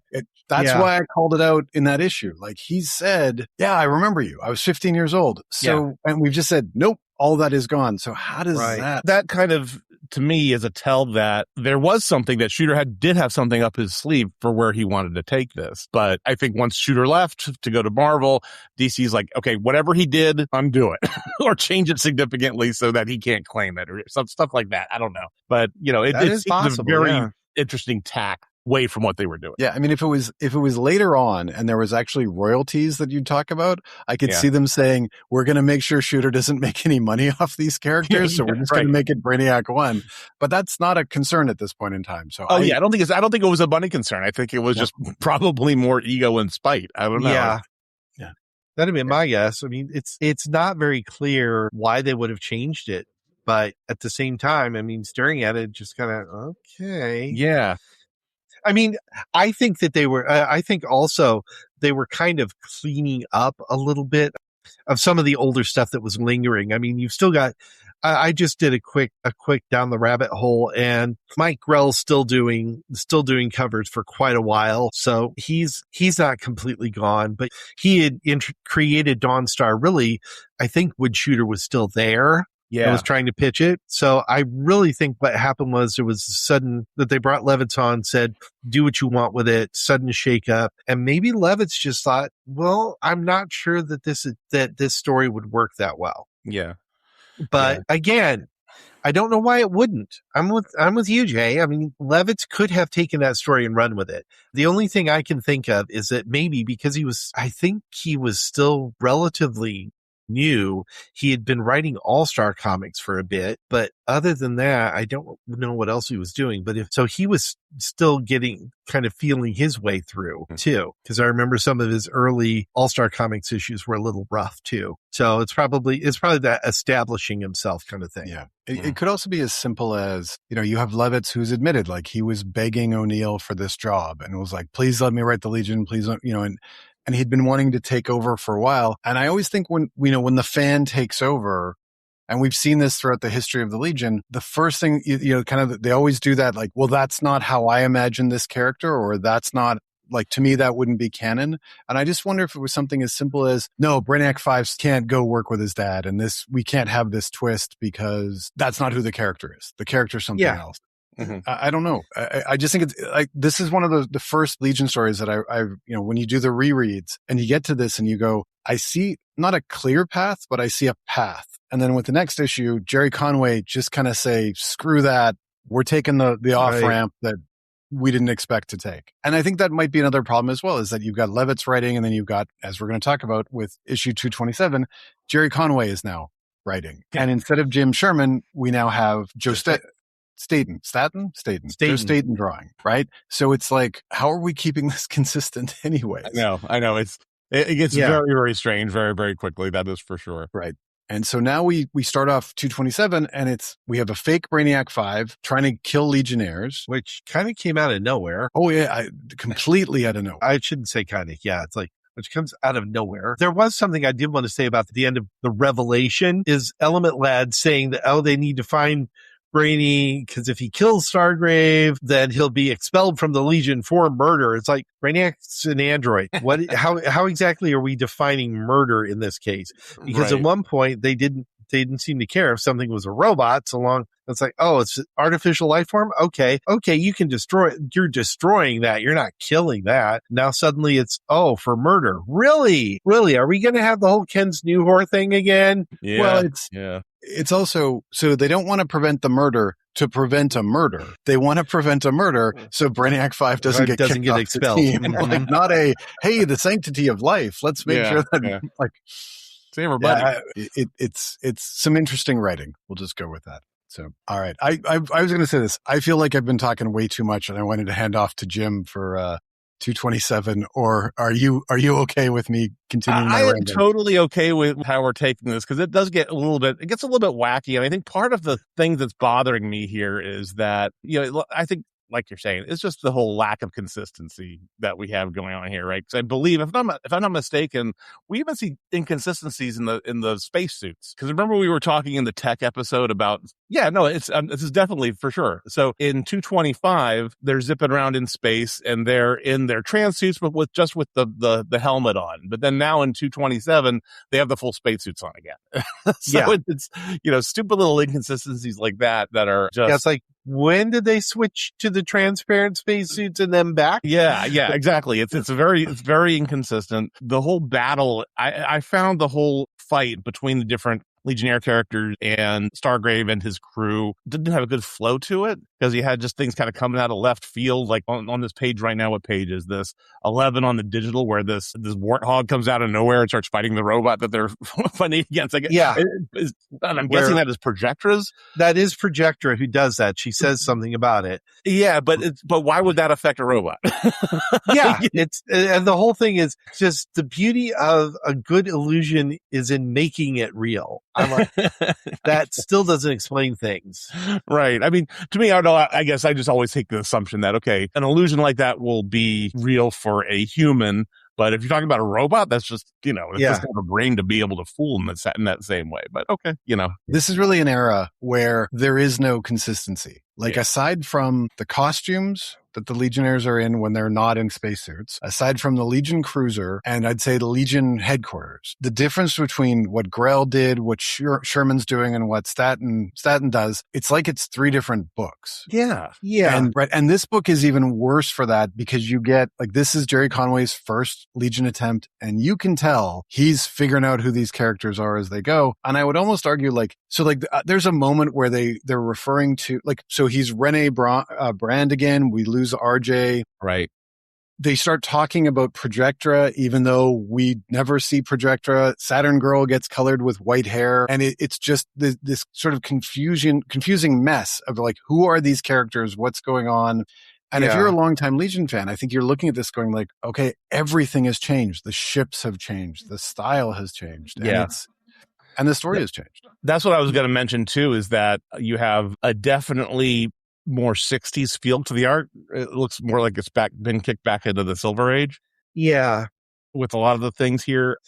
That's why I called it out in that issue. Like, he said, yeah, I remember you. I was 15 years old. So, and we've just said, nope, all that is gone. So how does that kind of, to me, is a tell that there was something that Shooter did have something up his sleeve for where he wanted to take this. But I think once Shooter left to go to Marvel, DC's like, okay, whatever he did, undo it or change it significantly so that he can't claim it or some stuff like that. I don't know. But, it's a very interesting tack way from what they were doing. Yeah, I mean, if it was later on and there was actually royalties that you'd talk about, I could see them saying, we're going to make sure Shooter doesn't make any money off these characters, so we're just going to make it Brainiac 1. But that's not a concern at this point in time. So I don't think it was a money concern. I think it was just probably more ego and spite. I don't know. Yeah. That'd be my guess. I mean, it's not very clear why they would have changed it, but at the same time, I mean, staring at it, just kind of, okay. Yeah. I mean, I think that I think also they were kind of cleaning up a little bit of some of the older stuff that was lingering. I mean, you've still got, I just did a quick down the rabbit hole, and Mike Grell's still doing covers for quite a while. So he's not completely gone, but he had created Dawnstar really, I think, when Shooter was still there. I was trying to pitch it. So I really think what happened was there was a sudden that they brought Levitz on, said, do what you want with it, sudden shake up. And maybe Levitz just thought, well, I'm not sure that this story would work that well. Yeah. But again, I don't know why it wouldn't. I'm with you, Jay. I mean, Levitz could have taken that story and run with it. The only thing I can think of is that maybe because I think he was still relatively new, he had been writing All-Star comics for a bit, but other than that, I don't know what else he was doing. But so he was still kind of feeling his way through too, because I remember some of his early All-Star comics issues were a little rough too. So it's probably that establishing himself kind of thing. Yeah. It could also be as simple as, you have Levitz, who's admitted, like, he was begging O'Neill for this job and was like, please let me write the Legion, please, and he'd been wanting to take over for a while. And I always think when the fan takes over, and we've seen this throughout the history of the Legion, the first thing, they always do that, like, well, that's not how I imagine this character, or that's not, like, to me, that wouldn't be canon. And I just wonder if it was something as simple as, no, Brainiac 5 can't go work with his dad, and we can't have this twist because that's not who the character is. The character's something else. Mm-hmm. I don't know. I just think it's like, this is one of the first Legion stories that I when you do the rereads and you get to this and you go, I see not a clear path, but I see a path. And then with the next issue, Jerry Conway just kind of say, screw that. We're taking the off ramp that we didn't expect to take. And I think that might be another problem as well, is that you've got Levitz writing, and then you've got, as we're going to talk about with issue 227, Jerry Conway is now writing. And instead of Jim Sherman, we now have Joe Staten drawing, right? So it's like, how are we keeping this consistent anyway? I know. It gets very, very strange very, very quickly. That is for sure. Right. And so now we start off 227, and we have a fake Brainiac 5 trying to kill Legionnaires, which kind of came out of nowhere. Oh yeah, completely out of nowhere. I shouldn't say kind of. Yeah, it's like, which comes out of nowhere. There was something I did want to say about the end of the revelation is Element Lad saying that, they need to find Brainy, because if he kills Stargrave, then he'll be expelled from the Legion for murder. It's like, Brainiac's an android. How exactly are we defining murder in this case? Because at one point they didn't they didn't seem to care if something was a robot, so long it's like, oh, it's artificial life form. Okay, you can destroy it. You're destroying that. You're not killing that. Now suddenly it's, oh, for murder. Really? Are we going to have the whole Ken's Newhor thing again? Yeah. Well, it's also, so they don't want to prevent the murder to prevent a murder. They want to prevent a murder so Brainiac 5 doesn't get expelled. The team. Like, not a, hey, the sanctity of life. Let's make sure that like, see everybody. It's some interesting writing. We'll just go with that. So, all right. I was going to say this. I feel like I've been talking way too much, and I wanted to hand off to Jim for 227. Or are you okay with me continuing? I am totally okay with how we're taking this, because it gets a little bit wacky, and I think part of the thing that's bothering me here is that, I think, like you're saying, it's just the whole lack of consistency that we have going on here, right? Because I believe, if I'm not mistaken, we even see inconsistencies in the spacesuits. Because remember, we were talking in the tech episode about, this is definitely for sure. So in 225, they're zipping around in space and they're in their trans suits, but with the helmet on. But then now in 227, they have the full spacesuits on again. It's stupid little inconsistencies like that are just. Yeah, it's like, when did they switch to the transparent spacesuits and then back? Yeah, exactly. It's very inconsistent. The whole battle, I found the whole fight between the different Legionnaire characters and Stargrave and his crew didn't have a good flow to it, because he had just things kind of coming out of left field. Like on this page right now, what page is this? 11 on the digital, where this warthog comes out of nowhere and starts fighting the robot that they're fighting against. And I'm guessing that is Projectra's. That is Projectra who does that. She says something about it. Yeah, but why would that affect a robot? And the whole thing is just the beauty of a good illusion is in making it real. I'm like, that still doesn't explain things. Right. I mean, to me, I guess I just always take the assumption that, okay, an illusion like that will be real for a human. But if you're talking about a robot, that's just, it doesn't have a brain to be able to fool in that same way. But okay, This is really an era where there is no consistency. Like, aside from the costumes that the Legionnaires are in when they're not in spacesuits, aside from the Legion cruiser, and I'd say the Legion headquarters, the difference between what Grell did, what Sherman's doing, and what Staten does, it's like it's three different books. Yeah. And this book is even worse for that, because you get, like, this is Jerry Conway's first Legion attempt, and you can tell he's figuring out who these characters are as they go. And I would almost argue, there's a moment where they're referring to, so he's Rene Brand again. We lose RJ. Right. They start talking about Projectra, even though we never see Projectra. Saturn Girl gets colored with white hair. And it's just this sort of confusing mess of, like, who are these characters? What's going on? And if you're a longtime Legion fan, I think you're looking at this going like, okay, everything has changed. The ships have changed. The style has changed. And the story has changed. That's what I was going to mention too, is that you have a definitely more 60s feel to the art. It looks more like it's been kicked back into the Silver Age. Yeah. With a lot of the things here.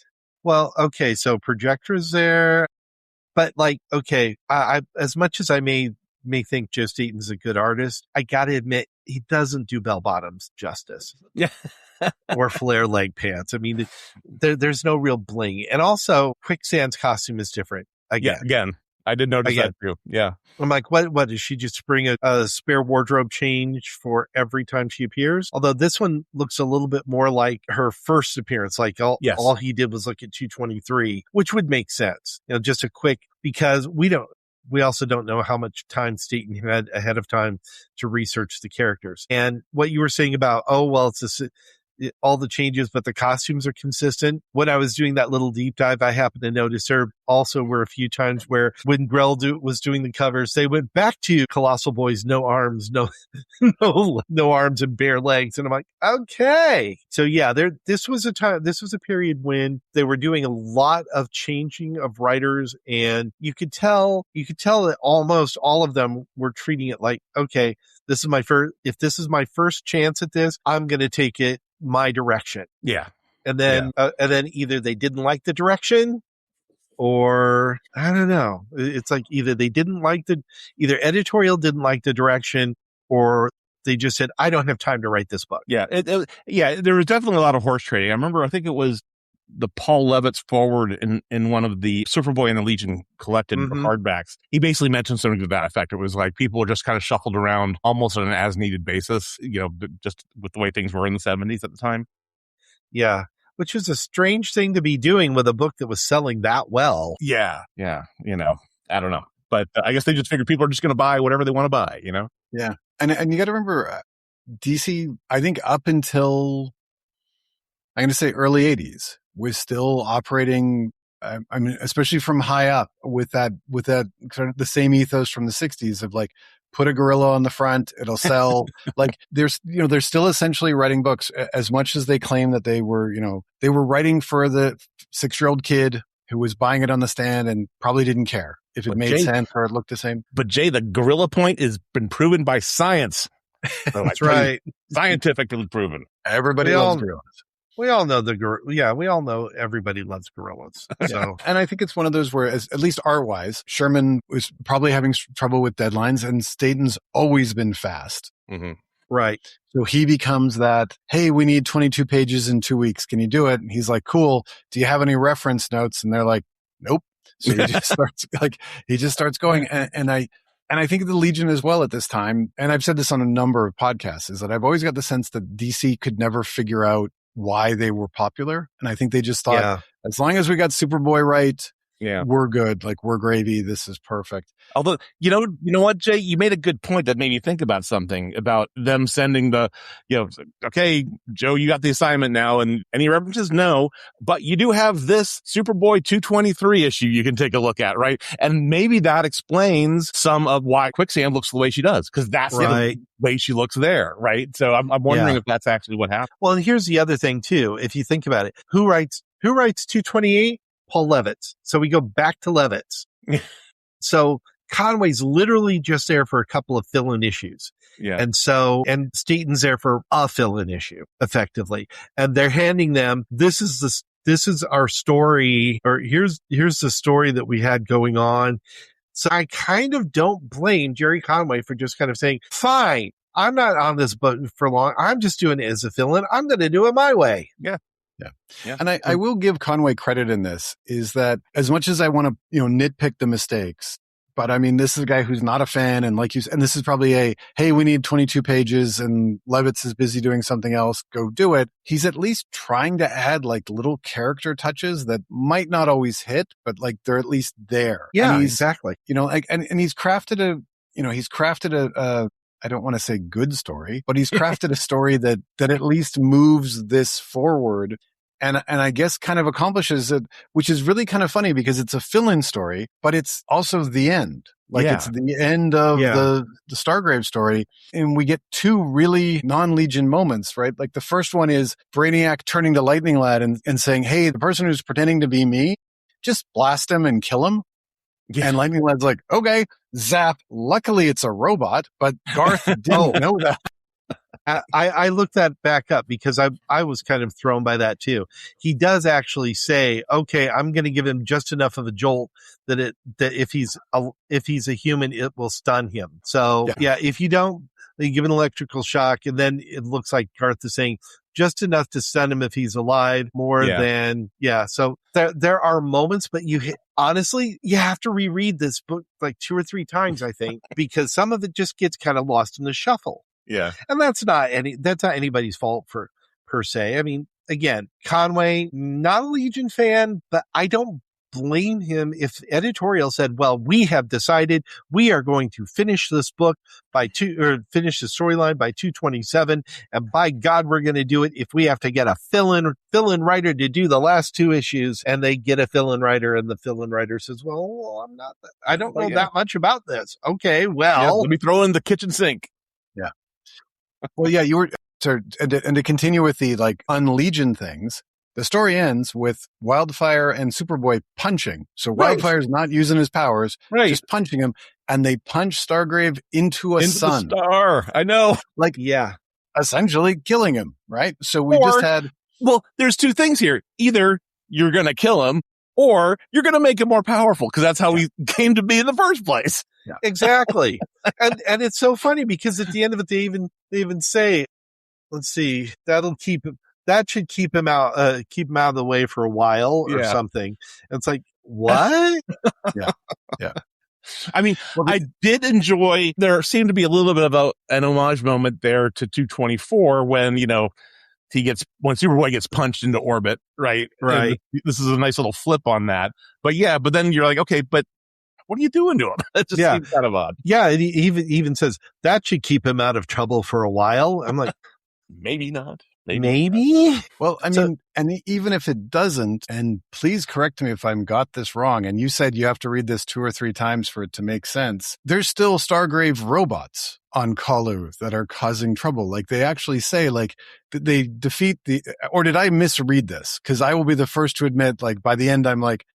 Well, okay, so Projectra's there, but I as much as I may think Joe Staten's a good artist, I gotta admit, he doesn't do bell bottoms justice. Yeah. Or flare leg pants. I mean, there's no real bling. And also, Quicksand's costume is different. Again. I did notice that too. Yeah. I'm like, what does she just bring a spare wardrobe change for every time she appears? Although this one looks a little bit more like her first appearance. Like all he did was look at 223, which would make sense. Just a quick, because we also don't know how much time Staten had ahead of time to research the characters. And what you were saying about, it's all the changes, but the costumes are consistent. When I was doing that little deep dive, I happened to notice there also were a few times where when Grell was doing the covers, they went back to Colossal Boy's no arms, no arms and bare legs. And I'm like, okay. So this was a period when they were doing a lot of changing of writers, and you could tell that almost all of them were treating it like, okay, if this is my first chance at this, I'm going to take it my direction. Yeah. And then either they didn't like the direction, or I don't know. It's like either editorial didn't like the direction, or they just said, I don't have time to write this book. Yeah. There was definitely a lot of horse trading. I remember, I think it was the Paul Levitz forward in one of the Superboy and the Legion collected hardbacks. He basically mentioned something to that effect. It was like people were just kind of shuffled around almost on an as-needed basis, just with the way things were in the 70s at the time. Yeah. Which was a strange thing to be doing with a book that was selling that well. Yeah. Yeah. I don't know. But I guess they just figured people are just going to buy whatever they want to buy, Yeah. And you got to remember, DC, I think up until, I'm going to say early 80s, was still operating, I mean, especially from high up with that kind of the same ethos from the 60s of like, put a gorilla on the front, it'll sell. Like they're still essentially writing books as much as they claim that they were writing for the 6-year-old kid who was buying it on the stand and probably didn't care if it made sense or it looked the same. But Jay, the gorilla point has been proven by science. So that's right. Scientifically proven. Everybody loves gorillas. We all know we all know everybody loves gorillas. So, and I think it's one of those where, at least art-wise, Sherman was probably having trouble with deadlines, and Staten's always been fast. Mm-hmm. Right. So he becomes that, hey, we need 22 pages in 2 weeks. Can you do it? And he's like, cool. Do you have any reference notes? And they're like, nope. So he just starts going. And I think the Legion as well at this time, and I've said this on a number of podcasts, is that I've always got the sense that DC could never figure out why they were popular. And I think they just thought, as long as we got Superboy right, we're good. Like, we're gravy. This is perfect. Although, you know what, Jay, you made a good point that made me think about something about them sending okay, Joe, you got the assignment now, and any references? No, but you do have this Superboy 223 issue you can take a look at, right? And maybe that explains some of why Quicksand looks the way she does, because that's the way she looks there, right? So I'm wondering if that's actually what happened. Well, and here's the other thing too. If you think about it, who writes 228? Paul Levitz. So we go back to Levitz. So Conway's literally just there for a couple of fill-in issues. Yeah. And Staten's there for a fill-in issue, effectively. And they're handing them, this is our story, or here's the story that we had going on. So I kind of don't blame Jerry Conway for just kind of saying, fine, I'm not on this boat for long. I'm just doing it as a fill-in. I'm going to do it my way. Yeah. Yeah. And I will give Conway credit in this, is that as much as I want to, nitpick the mistakes, but I mean, this is a guy who's not a fan. And like you said, and this is probably hey, we need 22 pages and Levitz is busy doing something else. Go do it. He's at least trying to add like little character touches that might not always hit, but like they're at least there. Yeah, exactly. And he's crafted a I don't want to say good story, but he's crafted a story that at least moves this forward and I guess kind of accomplishes it, which is really kind of funny because it's a fill-in story, but it's also the end. Like it's the end of the Stargrave story. And we get two really non-Legion moments, right? Like the first one is Brainiac turning to Lightning Lad and saying, hey, the person who's pretending to be me, just blast him and kill him. Yeah. And Lightning Lad's like, okay, zap. Luckily, it's a robot, but Garth didn't know that. I looked that back up because I was kind of thrown by that too. He does actually say, okay, I'm going to give him just enough of a jolt that if he's a human, it will stun him. So if you don't, you give an electrical shock, and then it looks like Garth is saying just enough to stun him if he's alive, more than So there are moments, but honestly, you have to reread this book like 2 or 3 times, I think, because some of it just gets kind of lost in the shuffle. Yeah. And that's not anybody's fault per se. I mean, again, Conway, not a Legion fan, but I don't blame him if editorial said, well, we have decided we are going to finish this book finish the storyline by 227. And by God, we're going to do it if we have to get a fill-in writer to do the last 2 issues, and they get a fill-in writer, and the fill-in writer says, well, I don't know that much about this. Okay, well, let me throw in the kitchen sink. Yeah. Well, yeah, you were, and to continue with the like un-Legion things, the story ends with Wildfire and Superboy punching. So Wildfire's not using his powers, just punching him, and they punch Stargrave into sun. The star. I know. Like, essentially killing him, right? So we just had... Well, there's 2 things here. Either you're going to kill him, or you're going to make him more powerful, because that's how he came to be in the first place. Yeah. Exactly. and it's so funny because at the end of it, they even say, let's see, that'll keep that should keep him out of the way for a while or something. And it's like, what? Yeah. I mean, I did enjoy, there seemed to be a little bit of an homage moment there to 224 when, when Superboy gets punched into orbit, right? Right. And this is a nice little flip on that. But then you're like, okay, but what are you doing to him? It just seems kind of odd. Yeah. And he even says that should keep him out of trouble for a while. I'm like, maybe not. Maybe. Well, I mean, and even if it doesn't, and please correct me if I've got this wrong, and you said you have to read this 2 or 3 times for it to make sense, there's still Stargrave robots on Kalu that are causing trouble. Like they actually say, like they defeat or did I misread this? Because I will be the first to admit, like by the end, I'm like,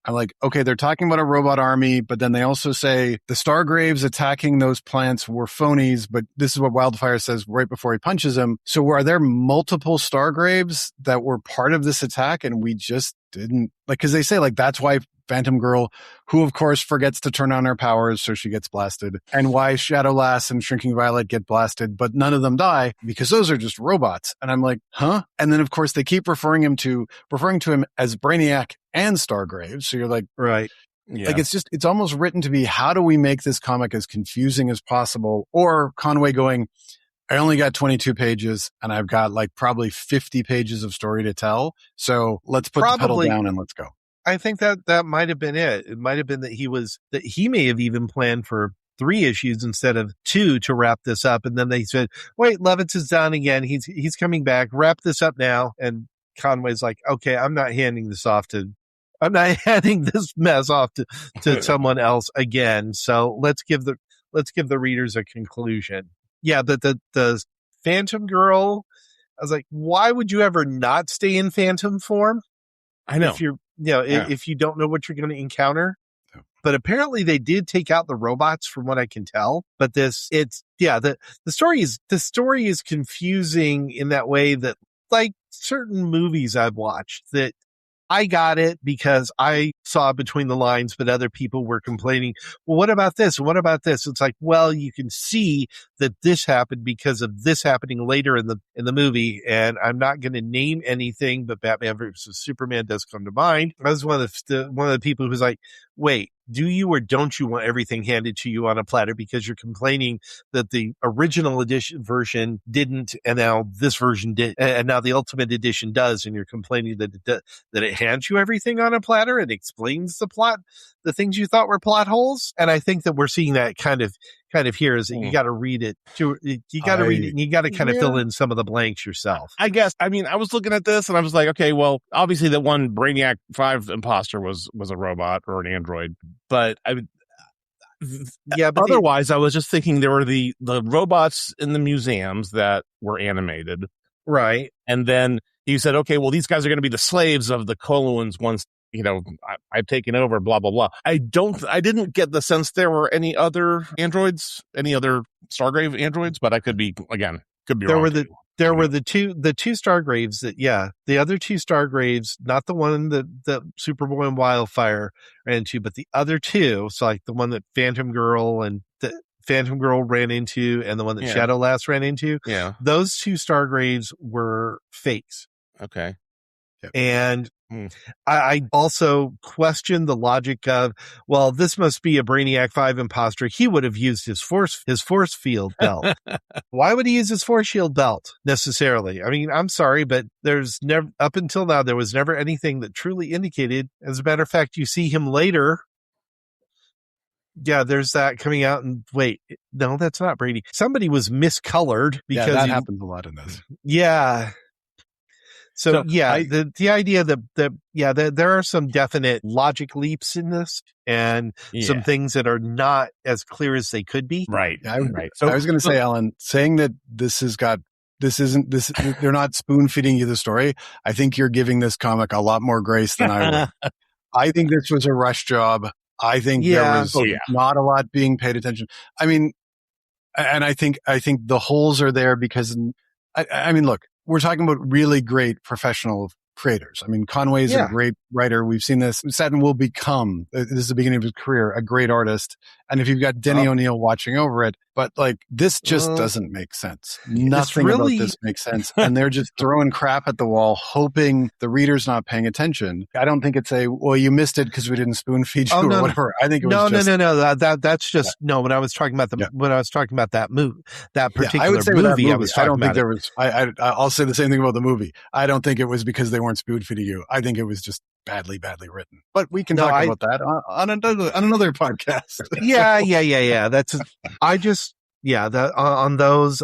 okay, they're talking about a robot army, but then they also say the Stargraves attacking those plants were phonies. But this is what Wildfire says right before he punches him. So are there multiple Stargraves that were part of this attack, and we just didn't because they say that's why Phantom Girl, who of course forgets to turn on her powers, so she gets blasted, and why Shadow Lass and Shrinking Violet get blasted, but none of them die because those are just robots. And I'm like, huh? And then of course they keep referring to him as Brainiac and Stargrave. So you're like, right. Yeah. It's almost written to be, how do we make this comic as confusing as possible? Or Conway going, I only got 22 pages and I've got probably 50 pages of story to tell. So let's put the pedal down and let's go. I think that might have been it. It might have been that he may have even planned for 3 issues instead of 2 to wrap this up. And then they said, wait, Levitz is down again. He's coming back. Wrap this up now. And Conway's like, okay, I'm not handing this mess off to someone else again. So let's give the readers a conclusion. Yeah. The Phantom Girl, I was like, why would you ever not stay in Phantom form? I know. If if you don't know what you're going to encounter. But apparently they did take out the robots from what I can tell. But the story is confusing in that way that certain movies I've watched that I got it because I saw between the lines, but other people were complaining, well, what about this? What about this? It's like, well, you can see that this happened because of this happening later in the movie. And I'm not going to name anything, but Batman versus Superman does come to mind. I was one of the people who was like, wait, do you or don't you want everything handed to you on a platter because you're complaining that the original edition version didn't, and now this version did, and now the Ultimate Edition does, and you're complaining that it hands you everything on a platter and explains the plot, the things you thought were plot holes. And I think that we're seeing that kind of here is that you got to read it. You got to read it, and you got to kind of fill in some of the blanks yourself. I guess. I mean, I was looking at this and I was like, okay, well, obviously that one Brainiac 5 imposter was a robot or an android, but but otherwise, I was just thinking there were the robots in the museums that were animated, right? And then you said, okay, well, these guys are going to be the slaves of the Coluans once I've taken over, blah, blah, blah. I didn't get the sense there were any other androids, any other Stargrave androids, but I could be wrong. There were the two Stargraves the other 2 Stargraves, not the one that Superboy and Wildfire ran into, but the other 2. So like the one that Phantom Girl ran into and the one that Shadow Lass ran into. Yeah. Those 2 Stargraves were fakes. Okay. Yep. And I also question the logic of, well, this must be a Brainiac 5 imposter. He would have used his force field belt. Why would he use his force shield belt necessarily? I mean, I'm sorry, but there's never, up until now, there was never anything that truly indicated. As a matter of fact, you see him later. Yeah, there's that coming out and wait, no, that's not Brady. Somebody was miscolored because that happens a lot in this. Yeah. So the idea that there are some definite logic leaps in this and some things that are not as clear as they could be. Right. Right. So I was going to say, Alan, saying that they're not spoon feeding you the story. I think you're giving this comic a lot more grace than I would. I think this was a rush job. I think there was not a lot being paid attention. I mean, and I think the holes are there because I mean, look, we're talking about really great professional creators. I mean, Conway is a great writer. We've seen this. Satin will become, this is the beginning of his career, a great artist. And if you've got Denny O'Neil watching over it, but like this just doesn't make sense. Nothing about this makes sense. And they're just throwing crap at the wall, hoping the reader's not paying attention. I don't think it's well, you missed it because we didn't spoon feed you or whatever. I think it was no. That's just no. When I was talking about when I was talking about that movie, that particular I would say movie, I was talking I don't about think there was. I'll say the same thing about the movie. I don't think it was because they weren't spoon feeding you. I think it was just badly written. But we can talk about that on another podcast. Yeah. That's on those.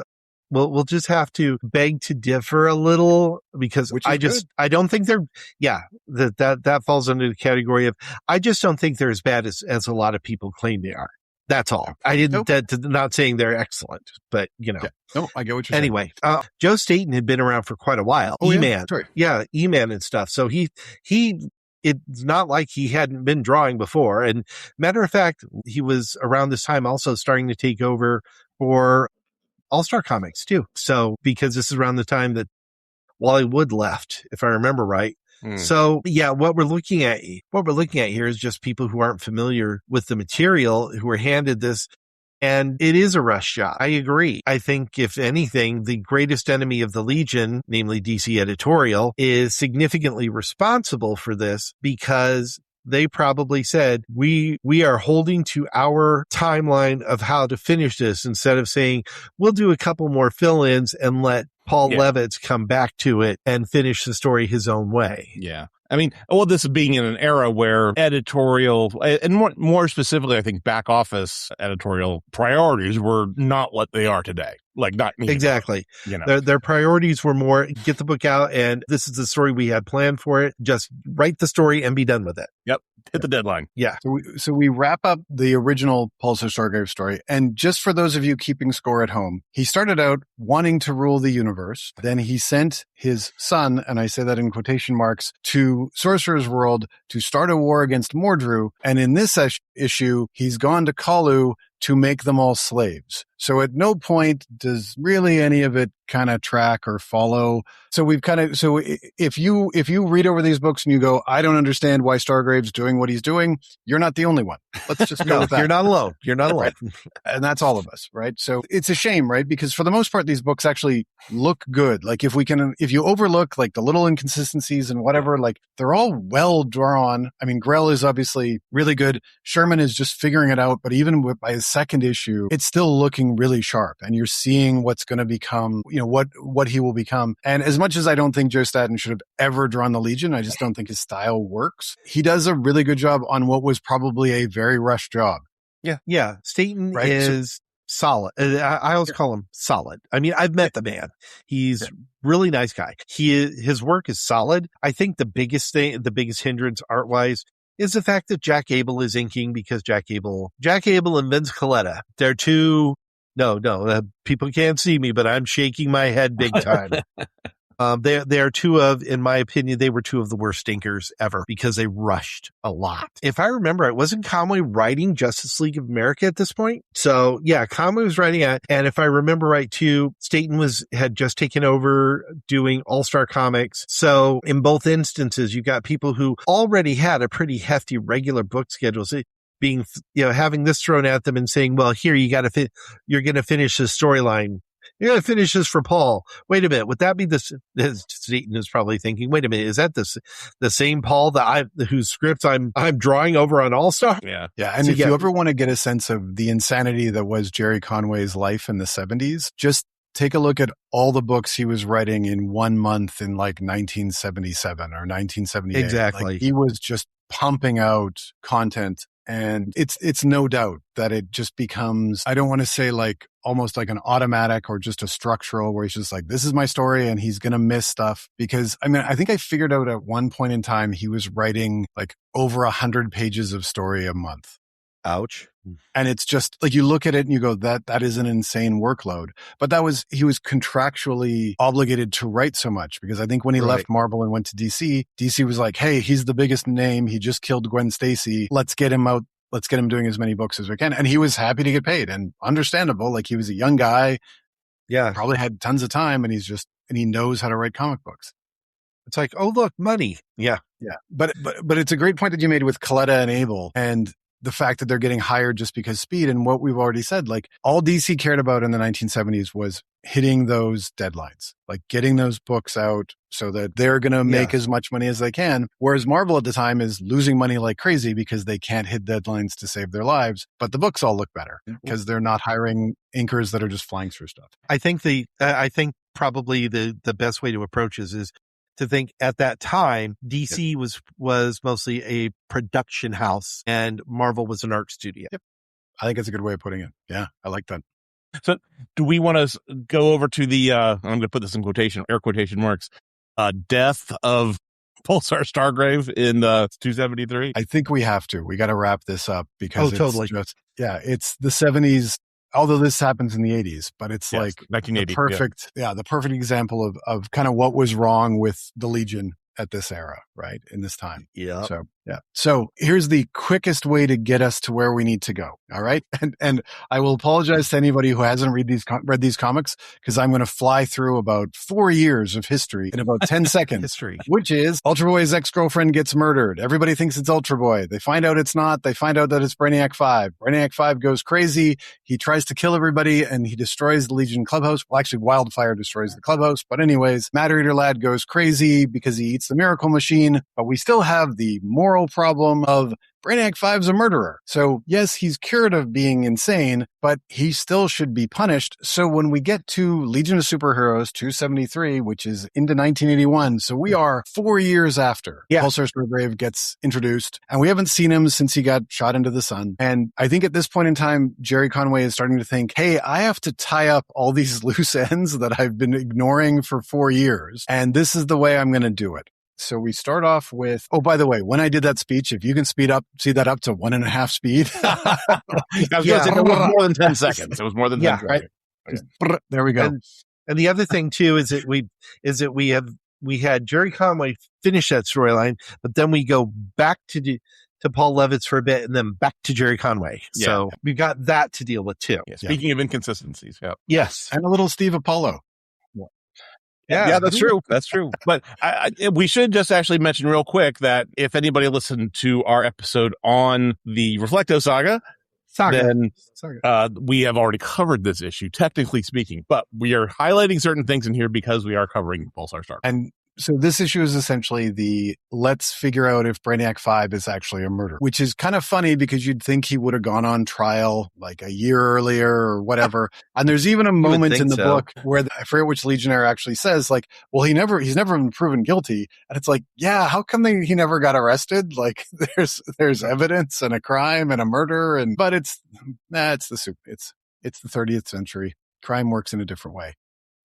We'll just have to beg to differ a little because I don't think they're that falls under the category of I just don't think they're as bad as a lot of people claim they are. That's all. I didn't not saying they're excellent, but you know. Yeah. No, I get what you're saying. Anyway, Joe Staton had been around for quite a while. E-Man. E-Man and stuff. So he it's not like he hadn't been drawing before. And matter of fact, he was around this time also starting to take over for All-Star Comics too. So because this is around the time that Wally Wood left, if I remember right. So yeah, what we're looking at here is just people who aren't familiar with the material who were handed this. And it is a rush job. I agree. I think if anything, the greatest enemy of the Legion, namely DC editorial, is significantly responsible for this because they probably said, we are holding to our timeline of how to finish this instead of saying, we'll do a couple more fill-ins and let Paul Levitz come back to it and finish the story his own way. Yeah. I mean, this is being in an era where editorial, and more specifically, I think back office editorial priorities were not what they are today. Like not exactly. Their priorities were more get the book out, and this is the story we had planned for it. Just write the story and be done with it. Yep. Hit the deadline. Yeah. So we wrap up the original Pulsar Stargrave story. And just for those of you keeping score at home, he started out wanting to rule the universe. Then he sent his son, and I say that in quotation marks, to Sorcerer's World to start a war against Mordru. And in this issue, he's gone to Kalu to make them all slaves. So at no point does really any of it kind of track or follow. So if you read over these books and you go, I don't understand why Stargrave's doing what he's doing, you're not the only one. Let's just go with that. You're not alone. You're not alone. Right. And that's all of us, right? So it's a shame, right? Because for the most part, these books actually look good. Like if you overlook like the little inconsistencies and whatever, like they're all well drawn. I mean, Grell is obviously really good. Sherman is just figuring it out, but even by his second issue, it's still looking really sharp and you're seeing what's going to become, what he will become. And as much as I don't think Joe Staton should have ever drawn the Legion, I just don't think his style works. He does a really good job on what was probably a very rushed job. Yeah. Staton is solid. I always call him solid. I mean, I've met the man. He's really nice guy. His work is solid. I think the biggest hindrance art wise is the fact that Jack Abel is inking because Jack Abel and Vince Coletta, they're two. No, people can't see me, but I'm shaking my head big time. They are two of, in my opinion, they were two of the worst stinkers ever because they rushed a lot. If I remember, it wasn't Conway writing Justice League of America at this point. So yeah, Conway was writing it. And if I remember right too, Staton had just taken over doing All-Star Comics. So in both instances, you got people who already had a pretty hefty regular book schedule. So having this thrown at them and saying, well, here, you're going to finish this storyline. You're going to finish this for Paul. Wait a minute. Would that be Staton is probably thinking, wait a minute. Is that the same Paul whose scripts I'm drawing over on All-Star? Yeah. Yeah. And if you ever want to get a sense of the insanity that was Jerry Conway's life in the 70s, just take a look at all the books he was writing in 1 month in like 1977 or 1978. Exactly. Like, he was just pumping out content. And it's no doubt that it just becomes, I don't want to say like almost like an automatic or just a structural where he's just like, this is my story and he's going to miss stuff. Because I mean, I think I figured out at one point in time, he was writing like over 100 pages of story a month. Ouch. And it's just like, you look at it and you go, that is an insane workload. But he was contractually obligated to write so much, because I think when he left Marvel and went to DC was like, hey, he's the biggest name. He just killed Gwen Stacy. Let's get him out. Let's get him doing as many books as we can. And he was happy to get paid, and understandable. Like, he was a young guy. Yeah. Probably had tons of time, and he knows how to write comic books. It's like, oh, look, money. Yeah. Yeah. But it's a great point that you made with Coletta and Abel. And the fact that they're getting hired just because speed. And what we've already said, like all DC cared about in the 1970s was hitting those deadlines, like getting those books out so that they're going to make as much money as they can. Whereas Marvel at the time is losing money like crazy because they can't hit deadlines to save their lives. But the books all look better because they're not hiring inkers that are just flying through stuff. I think probably the best way to approach this is to think at that time, DC was mostly a production house and Marvel was an art studio. Yep. I think it's a good way of putting it. Yeah, I like that. So do we want to go over to the, I'm going to put this in air quotation marks, death of Pulsar Stargrave in 273? I think we have to. We got to wrap this up because totally. It's the 70s, although this happens in the 80s, but it's like 1980, the perfect example of kind of what was wrong with the Legion at this era, right? In this time. Yeah. So here's the quickest way to get us to where we need to go. All right. And I will apologize to anybody who hasn't read these comics because I'm going to fly through about 4 years of history in about 10 seconds, which is Ultra Boy's ex-girlfriend gets murdered. Everybody thinks it's Ultra Boy. They find out it's not. They find out that it's Brainiac 5. Brainiac 5 goes crazy. He tries to kill everybody and he destroys the Legion clubhouse. Well, actually Wildfire destroys the clubhouse. But anyways, Matter Eater Lad goes crazy because he eats the Miracle Machine. But we still have the moral problem of Brainiac 5's a murderer. So yes, he's cured of being insane, but he still should be punished. So when we get to Legion of Superheroes 273, which is into 1981, so we are 4 years after Pulsar Stargrave gets introduced, and we haven't seen him since he got shot into the sun. And I think at this point in time, Jerry Conway is starting to think, hey, I have to tie up all these loose ends that I've been ignoring for 4 years. And this is the way I'm going to do it. So we start off with, oh, by the way, when I did that speech, if you can speed that up to 1.5 speed. It was more than 10 seconds. It was more than 10 seconds. Right? Okay. There we go. And the other thing too is that we had Jerry Conway finish that storyline, but then we go back to Paul Levitz for a bit and then back to Jerry Conway. Yeah. So we've got that to deal with too. Yeah, speaking of inconsistencies. Yeah. Yes. And a little Steve Apollo. Yeah, that's true. That's true. But we should just actually mention real quick that if anybody listened to our episode on the Reflecto saga, then we have already covered this issue, technically speaking. But we are highlighting certain things in here because we are covering Pulsar Stargrave. And so this issue is essentially let's figure out if Brainiac 5 is actually a murderer, which is kind of funny because you'd think he would have gone on trial like a year earlier or whatever. And there's even a moment in the book where I forget which Legionnaire actually says like, well, he's never been proven guilty. And it's like, yeah, how come he never got arrested? Like there's evidence and a crime and a murder. But it's the 30th century. Crime works in a different way.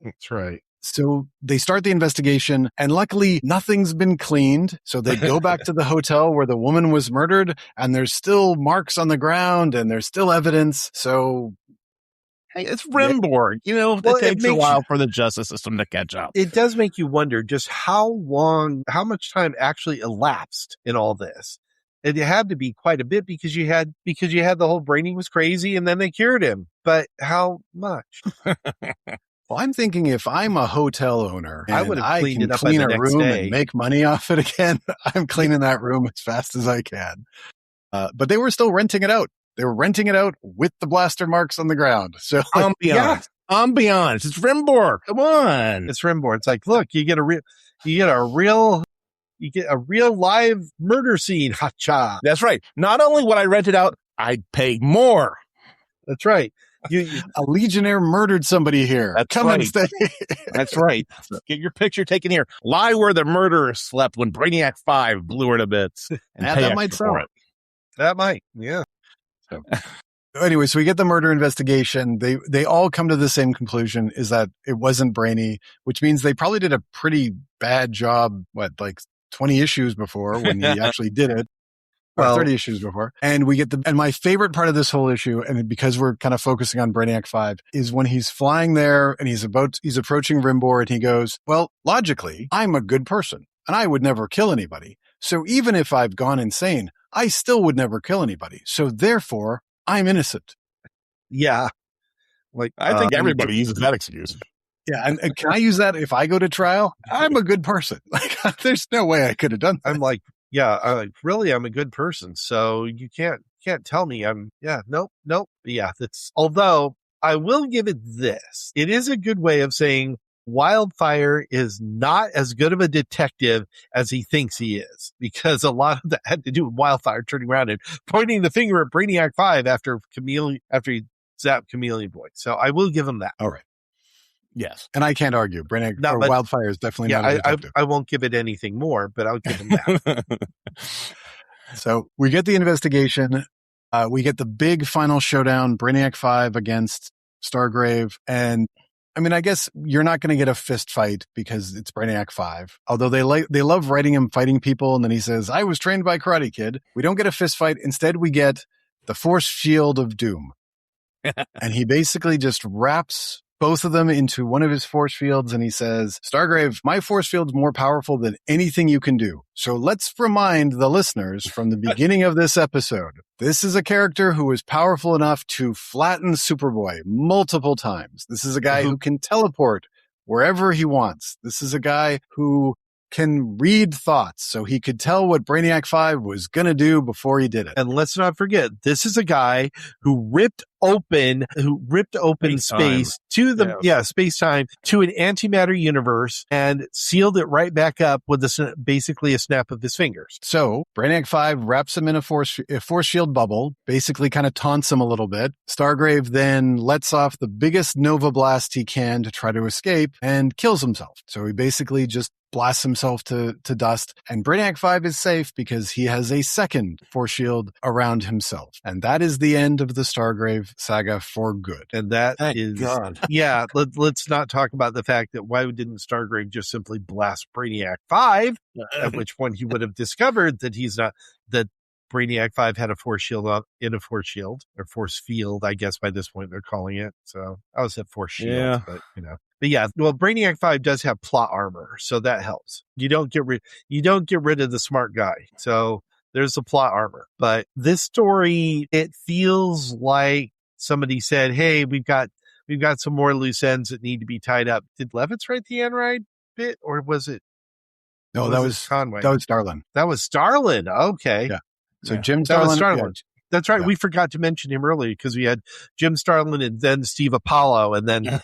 That's right. So they start the investigation and luckily nothing's been cleaned. So they go back to the hotel where the woman was murdered and there's still marks on the ground and there's still evidence. So hey, it's Rimborg. It takes a while for the justice system to catch up. It does make you wonder just how much time actually elapsed in all this. It had to be quite a bit because you had the whole Brainy was crazy and then they cured him. But how much? Well, I'm thinking if I'm a hotel owner and I can it up clean a room day. and make money off it again, I'm cleaning that room as fast as I can. But they were still renting it out. They were renting it out with the blaster marks on the ground. So ambiance. It's Rimborg. Come on. It's Rimborg. It's like, look, you get a real live murder scene. Ha-cha. That's right. Not only would I rent it out, I'd pay more. That's right. A Legionnaire murdered somebody here. Come and stay. That's right. Get your picture taken here. Lie where the murderer slept when Brainiac 5 blew her to bits. And that might sell it. That might. Yeah. So. Anyway, so we get the murder investigation. They all come to the same conclusion, is that it wasn't Brainy, which means they probably did a pretty bad job, 20 issues before when he actually did it. Well, 30 issues before. And we get and my favorite part of this whole issue, and because we're kind of focusing on Brainiac 5, is when he's flying there and he's approaching Rimborg and he goes, well, logically, I'm a good person and I would never kill anybody. So even if I've gone insane, I still would never kill anybody. So therefore, I'm innocent. Yeah. I think everybody uses that excuse. Yeah. And can I use that if I go to trial? I'm a good person. There's no way I could have done that. I'm like, yeah, really, I'm a good person. So you can't can't tell me nope. But yeah, although I will give it this. It is a good way of saying Wildfire is not as good of a detective as he thinks he is, because a lot of that had to do with Wildfire turning around and pointing the finger at Brainiac 5 after he zapped Chameleon Boy. So I will give him that. All right. Yes. And I can't argue. Wildfire is definitely not a detective. I won't give it anything more, but I'll give him that. So we get the investigation. We get the big final showdown, Brainiac 5 against Stargrave. And I mean, I guess you're not going to get a fist fight because it's Brainiac 5. Although they love writing him fighting people. And then he says, I was trained by Karate Kid. We don't get a fist fight. Instead, we get the Force Shield of Doom. And he basically just wraps both of them into one of his force fields. And he says, Stargrave, my force field's more powerful than anything you can do. So let's remind the listeners from the beginning of this episode, this is a character who is powerful enough to flatten Superboy multiple times. This is a guy who can teleport wherever he wants. This is a guy who can read thoughts, so he could tell what Brainiac 5 was going to do before he did it. And let's not forget, this is a guy who ripped open space to the space-time to an antimatter universe and sealed it right back up with basically a snap of his fingers. So Brainiac 5 wraps him in a force shield bubble, basically kind of taunts him a little bit. Stargrave then lets off the biggest Nova Blast he can to try to escape and kills himself. So he basically just blasts himself to dust, and Brainiac 5 is safe because he has a second force shield around himself. And that is the end of the Stargrave saga for good. And that let's not talk about the fact that why didn't Stargrave just simply blast Brainiac 5, at which point he would have discovered that that Brainiac 5 had a force shield in a force shield, or force field, I guess by this point they're calling it. So I was at force shield, but But yeah, well, Brainiac 5 does have plot armor, so that helps. You don't get rid of the smart guy. So there's the plot armor. But this story, it feels like somebody said, "Hey, we've got some more loose ends that need to be tied up." Did Levitz write the Enride bit, or was it? No, that was Conway. That was Starlin. That was Starlin. Okay. Yeah. So Jim Starlin. That was Starlin. That's right. Yeah. We forgot to mention him earlier because we had Jim Starlin and then Steve Apollo and then.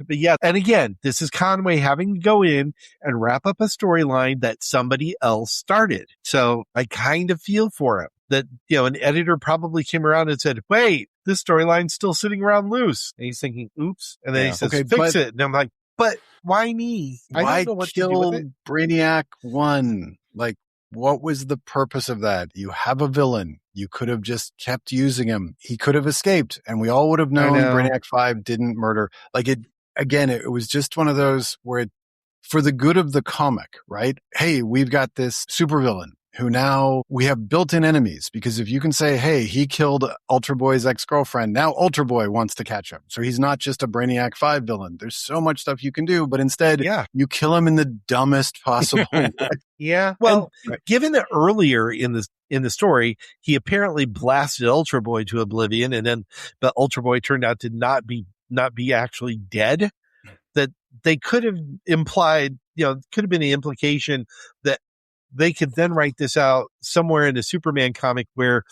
But yeah, and again, this is Conway having to go in and wrap up a storyline that somebody else started. So I kind of feel for him that, an editor probably came around and said, wait, this storyline's still sitting around loose. And he's thinking, oops. And then he says, fix it. And I'm like, but why me? I don't know what to do with it. Brainiac 1? Like, what was the purpose of that? You have a villain. You could have just kept using him. He could have escaped, and we all would have known Brainiac 5 didn't murder. Like it. Again, it was just one of those where, for the good of the comic, right? Hey, we've got this supervillain who now we have built-in enemies, because if you can say, hey, he killed Ultra Boy's ex-girlfriend, now Ultra Boy wants to catch him. So he's not just a Brainiac 5 villain. There's so much stuff you can do, but instead you kill him in the dumbest possible way. Yeah. Well, given that earlier in the story, he apparently blasted Ultra Boy to oblivion, but Ultra Boy turned out to not be actually dead, that they could have implied, could have been the implication that they could then write this out somewhere in a Superman comic where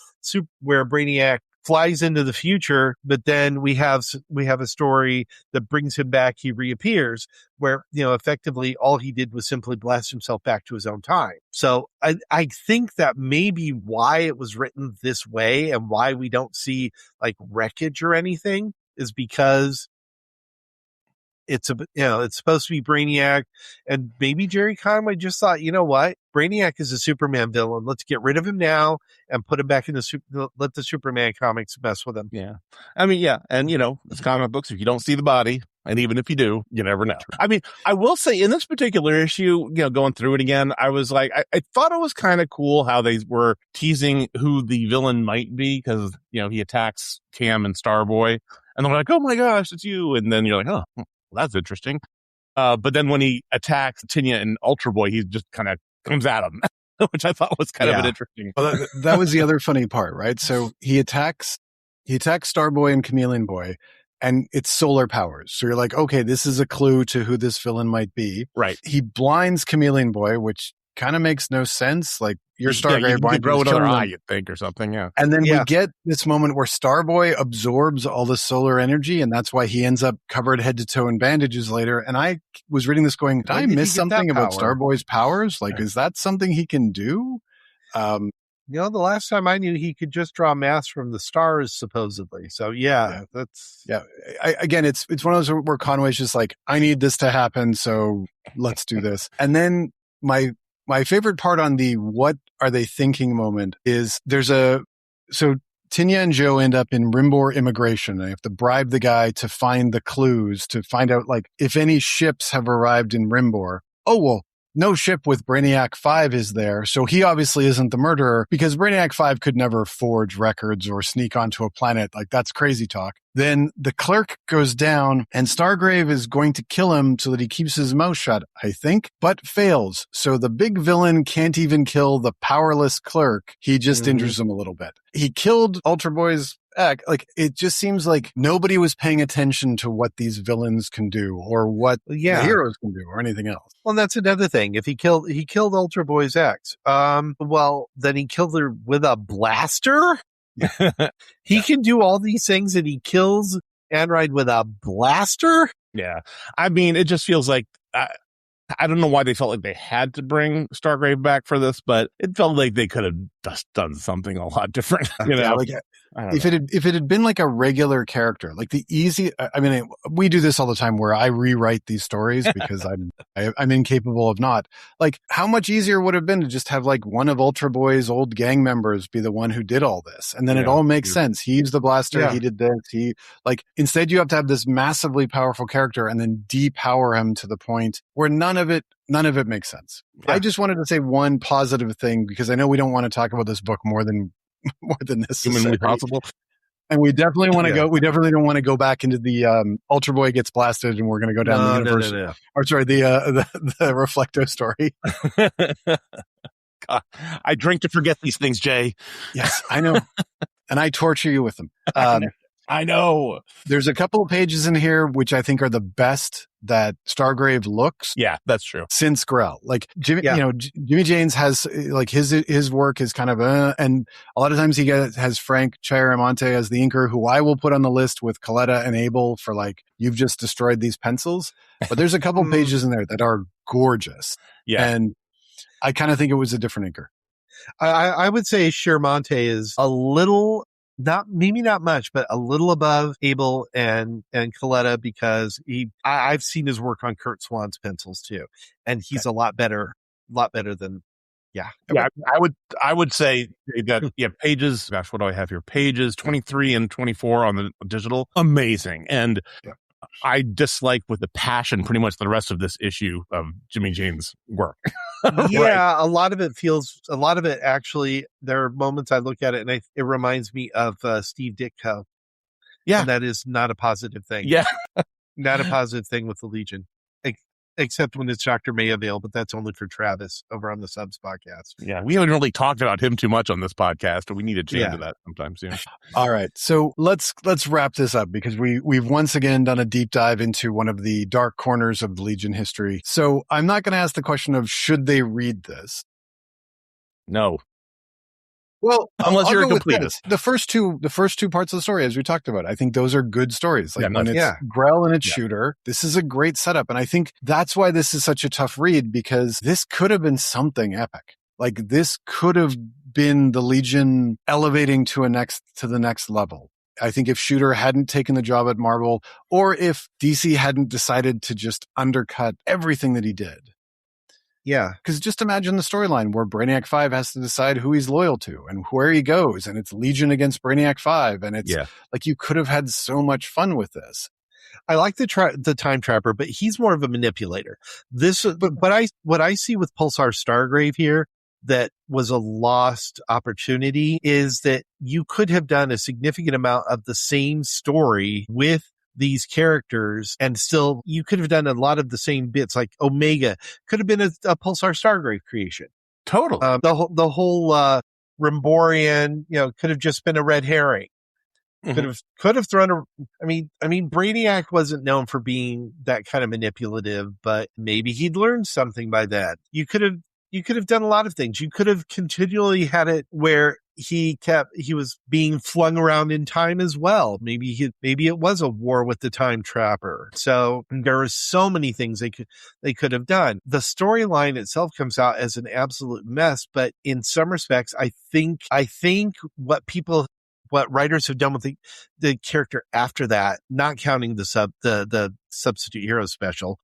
Brainiac flies into the future, but then we have a story that brings him back. He reappears where, effectively all he did was simply blast himself back to his own time. So I think that may be why it was written this way and why we don't see like wreckage or anything, is because it's supposed to be Brainiac, and maybe Jerry Conway just thought, you know what, Brainiac is a Superman villain. Let's get rid of him now and put him back in let the Superman comics mess with him. Yeah. I mean, yeah. And, it's comic books. If you don't see the body, and even if you do, you never know. I mean, I will say in this particular issue, going through it again, I was like, I thought it was kind of cool how they were teasing who the villain might be, because, he attacks Cam and Starboy, and they're like, oh my gosh, it's you. And then you're like, oh, well, that's interesting. But then when he attacks Tinya and Ultra Boy, he just kind of comes at him, which I thought was kind of an interesting. Well, that was the other funny part, right? So he attacks Starboy and Chameleon Boy, and it's solar powers. So you're like, okay, this is a clue to who this villain might be. Right. He blinds Chameleon Boy, which kind of makes no sense. Like, your Yeah, Stargrave, you why could grow aren't you just another killing eye, them? you'd think, or something. Yeah. And then we Yeah. get this moment where Starboy absorbs all the solar energy, and that's why he ends up covered head to toe in bandages later. And I was reading this going, did When I did he miss get that something about power? Starboy's powers? Like, is that something he can do? The last time I knew, he could just draw mass from the stars, supposedly. So Yeah. that's Yeah. Again, it's one of those where Conway's just like, I need this to happen, so let's do this. And then my favorite part on the what are they thinking moment is so Tinya and Joe end up in Rimbor immigration. They have to bribe the guy to find the clues to find out, like, if any ships have arrived in Rimbor. Oh, well, no ship with Brainiac 5 is there, so he obviously isn't the murderer, because Brainiac 5 could never forge records or sneak onto a planet. Like, that's crazy talk. Then the clerk goes down, and Stargrave is going to kill him so that he keeps his mouth shut, I think, but fails. So the big villain can't even kill the powerless clerk. He just injures him a little bit. He killed Ultra Boy's egg. Like, it just seems like nobody was paying attention to what these villains can do or what the heroes can do or anything else. Well, that's another thing. If he killed Ultra Boy's ex, well, then he killed her with a blaster. He can do all these things, and he kills Android with a blaster. Yeah. I mean, it just feels like, I don't know why they felt like they had to bring Stargrave back for this, but it felt like they could have just done something a lot different. You know, like, if it had been like a regular character, like we do this all the time where I rewrite these stories because I'm incapable of not. Like, how much easier would it have been to just have like one of Ultra Boy's old gang members be the one who did all this, and then it all makes sense. He used the blaster. He did this. Instead you have to have this massively powerful character and then depower him to the point where none of it makes sense. Yeah. I just wanted to say one positive thing, because I know we don't want to talk about this book more than this humanly possible. And we definitely want to go. We definitely don't want to go back into the Ultra Boy gets blasted, and we're going to go down the universe. No. Or sorry, the Reflecto story. God, I drink to forget these things, Jay. Yes, I know, and I torture you with them. I know. There's a couple of pages in here which I think are the best that Stargrave looks. Yeah, that's true. Since Grell, like Jimmy, Jimmy Janes has like his work is kind of and a lot of times he has Frank Chiaramonte as the inker, who I will put on the list with Coletta and Abel for like, you've just destroyed these pencils. But there's a couple pages in there that are gorgeous. Yeah, and I kind of think it was a different inker. I would say Chiaramonte is a little. Maybe not much, but a little above Abel and Coletta, because I've seen his work on Kurt Swan's pencils too, and he's a lot better than. Yeah. I would say that pages. Gosh, what do I have here? Pages 23 and 24 on the digital. Amazing, and I dislike with a passion pretty much the rest of this issue of Jimmy Jane's work. Yeah, a lot of it actually, there are moments I look at it and it reminds me of Steve Ditko. Yeah. And that is not a positive thing. Yeah. Not a positive thing with the Legion. Except when it's Dr. Mayavale, but that's only for Travis over on the Subs podcast. Yeah, we haven't really talked about him too much on this podcast, but we need to change to that sometime soon. All right, so let's wrap this up, because we've once again done a deep dive into one of the dark corners of the Legion history. So I'm not going to ask the question of should they read this. No. Well, unless you're a completist. The first two parts of the story, as we talked about, I think those are good stories. Like when it's Grell and it's Shooter, this is a great setup. And I think that's why this is such a tough read, because this could have been something epic. Like, this could have been the Legion elevating to the next level. I think if Shooter hadn't taken the job at Marvel, or if DC hadn't decided to just undercut everything that he did. Yeah. Because just imagine the storyline where Brainiac 5 has to decide who he's loyal to and where he goes, and it's Legion against Brainiac 5, and it's like, you could have had so much fun with this. I like the Time Trapper, but he's more of a manipulator. What I see with Pulsar Stargrave here that was a lost opportunity is that you could have done a significant amount of the same story with these characters, and still you could have done a lot of the same bits. Like Omega could have been a Pulsar Stargrave creation. Totally. The whole Rimborian, could have just been a red herring. Mm-hmm. Could have thrown I mean, Brainiac wasn't known for being that kind of manipulative, but maybe he'd learned something by that. You could have you could have done a lot of things. You could have continually had it where he was being flung around in time as well. Maybe it was a war with the time trapper. So there are so many things they could have done. The storyline itself comes out as an absolute mess, but in some respects, I think what writers have done with the character after that, not counting the substitute hero special,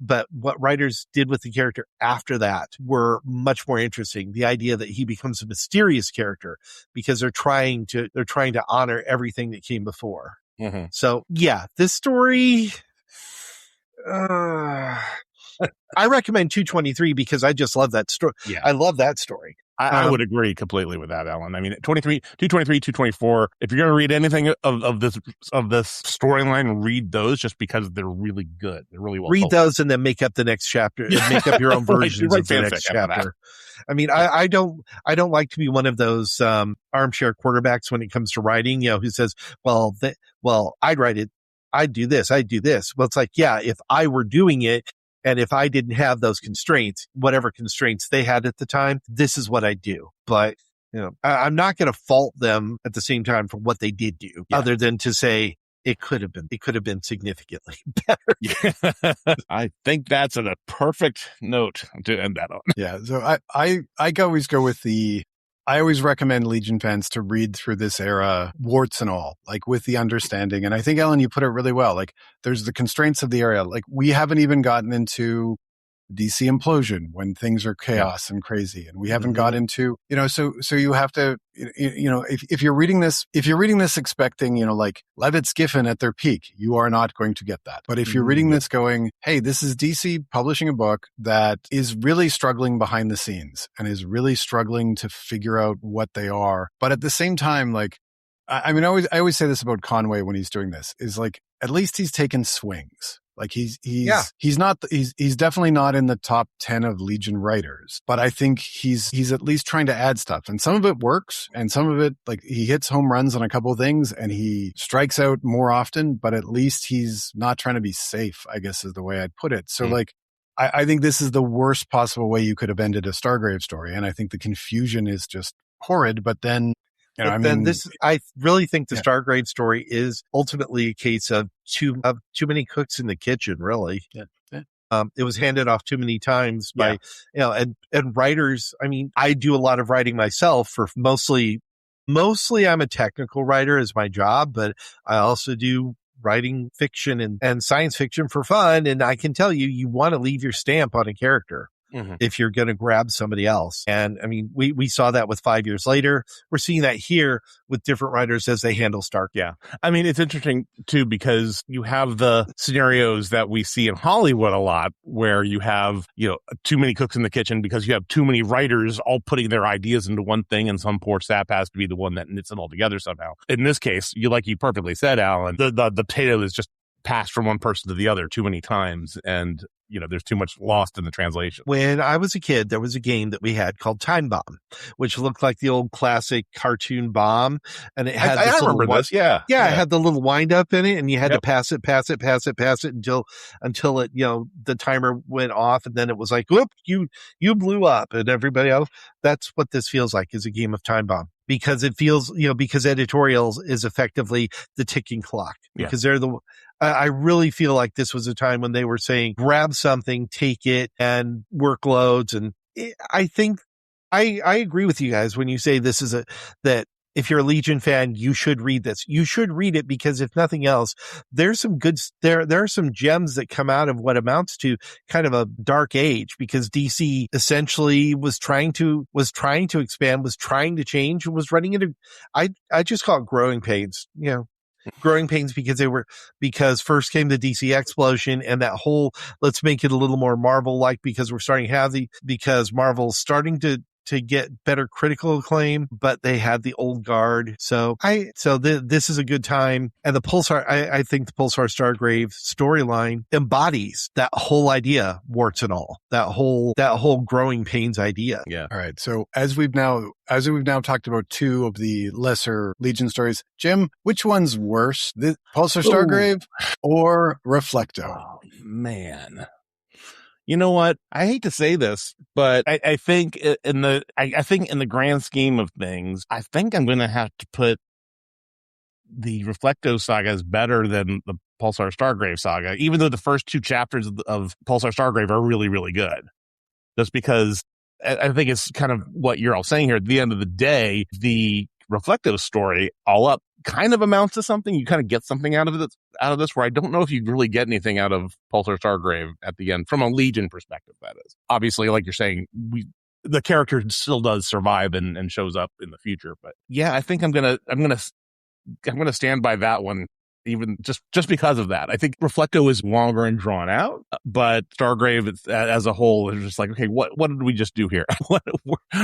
but what writers did with the character after that were much more interesting. The idea that he becomes a mysterious character because they're trying to honor everything that came before. Mm-hmm. So yeah, this story, I recommend 223 because I just love that story. Yeah. I love that story. I would agree completely with that, Alan. I mean, 223, 224, if you're going to read anything of this storyline, read those just because they're really good. They're really well read told. those and then make up the next chapter and make up your own versions of the next chapter. I mean, I don't like to be one of those armchair quarterbacks when it comes to writing, who says, well, I'd write it. I'd do this. I'd do this. Well, it's like, yeah, if I were doing it, and if I didn't have those constraints, whatever constraints they had at the time, this is what I do. But, I'm not going to fault them at the same time for what they did do, other than to say it could have been significantly better. Yeah. I think that's a perfect note to end that on. Yeah. So I always go with I always recommend Legion fans to read through this era, warts and all, like with the understanding. And I think, Ellen, you put it really well. Like there's the constraints of the area. Like we haven't even gotten into DC implosion when things are chaos and crazy. And we haven't got into, so you have to, if you're reading this expecting, like Levitt's Giffen at their peak, you are not going to get that. But if you're reading this going, hey, this is DC publishing a book that is really struggling behind the scenes and is really struggling to figure out what they are. But at the same time, like, I always say this about Conway when he's doing this is like, at least he's taken swings. Like he's definitely not in the top 10 of Legion writers, but I think he's at least trying to add stuff, and some of it works and some of it, like he hits home runs on a couple of things and he strikes out more often, but at least he's not trying to be safe, I guess is the way I'd put it. So like, I think this is the worst possible way you could have ended a Stargrave story. And I think the confusion is just horrid, but then, I really think the Stargrave story is ultimately a case of too many cooks in the kitchen, really. Yeah. It was handed off too many times by, and writers. I mean, I do a lot of writing myself for mostly I'm a technical writer as my job, but I also do writing fiction and science fiction for fun. And I can tell you want to leave your stamp on a character. If you're going to grab somebody else. And I mean, we saw that with 5 years later. We're seeing that here with different writers as they handle Stark. Yeah. I mean, it's interesting too, because you have the scenarios that we see in Hollywood a lot where you have, too many cooks in the kitchen because you have too many writers all putting their ideas into one thing, and some poor sap has to be the one that knits it all together somehow. In this case, you perfectly said, Alan, the potato is just passed from one person to the other too many times, and there's too much lost in the translation. When I was a kid, there was a game that we had called Time Bomb, which looked like the old classic cartoon bomb. And it had I remember this. Yeah. It had the little wind up in it, and you had to pass it until it, the timer went off, and then it was like, whoop, you blew up, and everybody else. That's what this feels like, is a game of Time Bomb. Because it feels, because editorials is effectively the ticking clock. Because they're I really feel like this was a time when they were saying, grab something, take it, and workloads. And I think I agree with you guys when you say this is that if you're a Legion fan, you should read this. You should read it because if nothing else, there's some there are some gems that come out of what amounts to kind of a dark age, because DC essentially was trying to expand, was trying to change, and was running into, I just call it growing pains, growing pains, because first came the DC explosion and that whole, let's make it a little more Marvel-like, because we're starting to have because Marvel's starting to get better critical acclaim, but they had the old guard. So this is a good time. And the Pulsar, I think the Pulsar Stargrave storyline embodies that whole idea, warts and all, that whole growing pains idea. Yeah. All right. So as we've now talked about two of the lesser Legion stories, Jim, which one's worse, the Pulsar Stargrave or Reflecto? Oh, man. You know what? I hate to say this, but I think I think in the grand scheme of things, I think I'm going to have to put the Reflecto saga as better than the Pulsar Stargrave saga, even though the first 2 chapters of Pulsar Stargrave are really, really good. Just because I think it's kind of what you're all saying here. At the end of the day, the Reflecto story all up kind of amounts to something. You kind of get something out of this, where I don't know if you really get anything out of Pulsar Stargrave at the end from a Legion perspective. That is obviously, like you're saying, the character still does survive and shows up in the future. But yeah, I think I'm gonna stand by that one, even just because of that. I think Reflecto is longer and drawn out, but Stargrave as a whole is just like, okay, what did we just do here?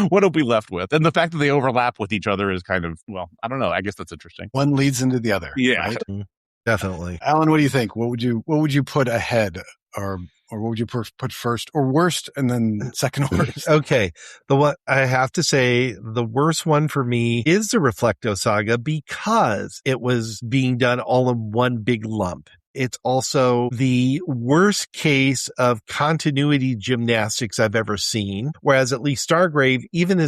what are we left with? And the fact that they overlap with each other is kind of, well, I don't know. I guess that's interesting. One leads into the other. Yeah, right? Definitely. Alan, what do you think? What would you put ahead, or what would you put first or worst, and then second worst? Okay. What I have to say, the worst one for me is the Reflecto saga, because it was being done all in one big lump. It's also the worst case of continuity gymnastics I've ever seen. Whereas at least Stargrave, even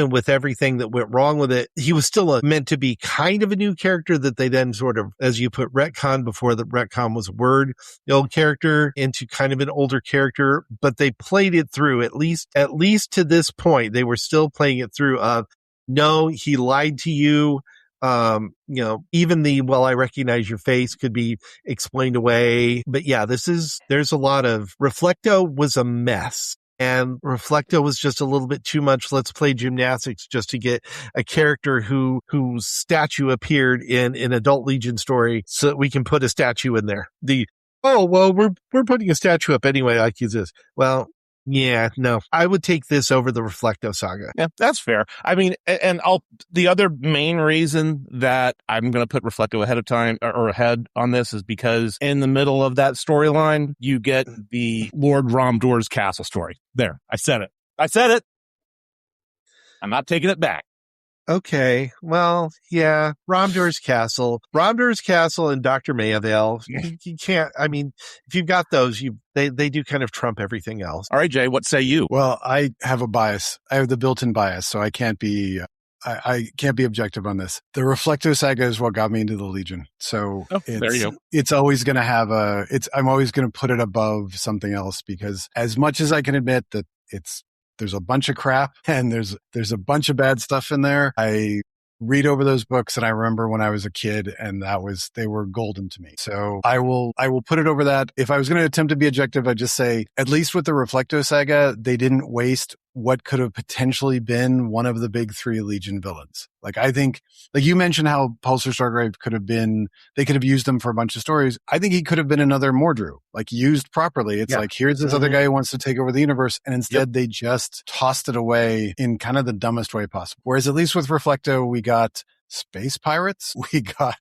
with everything that went wrong with it, he was still meant to be kind of a new character that they then sort of, as you put, retcon before the retcon was a word, the old character into kind of an older character, but they played it through at least to this point. They were still playing it through of, no, he lied to you. Even well, I recognize your face could be explained away. But yeah, there's a lot of Reflecto was a mess. And Reflecto was just a little bit too much. Let's play gymnastics just to get a character whose statue appeared in an adult Legion story so that we can put a statue in there. We're putting a statue up anyway, like he's this. Well, yeah, no, I would take this over the Reflecto saga. Yeah, that's fair. I mean, and the other main reason that I'm going to put Reflecto ahead of time or ahead on this is because in the middle of that storyline, you get the Lord Romdor's castle story. There, I said it. I'm not taking it back. Okay, well, yeah, Romdor's Castle and Dr. Mayavale. You can't, I mean, if you've got those, they do kind of trump everything else. All right, Jay, what say you? Well, I have a bias. I have the built-in bias, so I can't be objective on this. The Reflecto saga is what got me into the Legion. So there you go. It's always going to have I'm always going to put it above something else, because as much as I can admit that there's a bunch of crap and there's a bunch of bad stuff in there, I read over those books and I remember when I was a kid, and they were golden to me. So I will put it over that. If I was going to attempt to be objective, I'd just say, at least with the Reflecto saga, they didn't waste what could have potentially been one of the big 3 Legion villains. Like, I think, like you mentioned how Pulsar Stargrave they could have used him for a bunch of stories. I think he could have been another Mordru, like used properly. It's like, here's this other guy who wants to take over the universe. And instead they just tossed it away in kind of the dumbest way possible. Whereas at least with Reflecto, we got space pirates. We got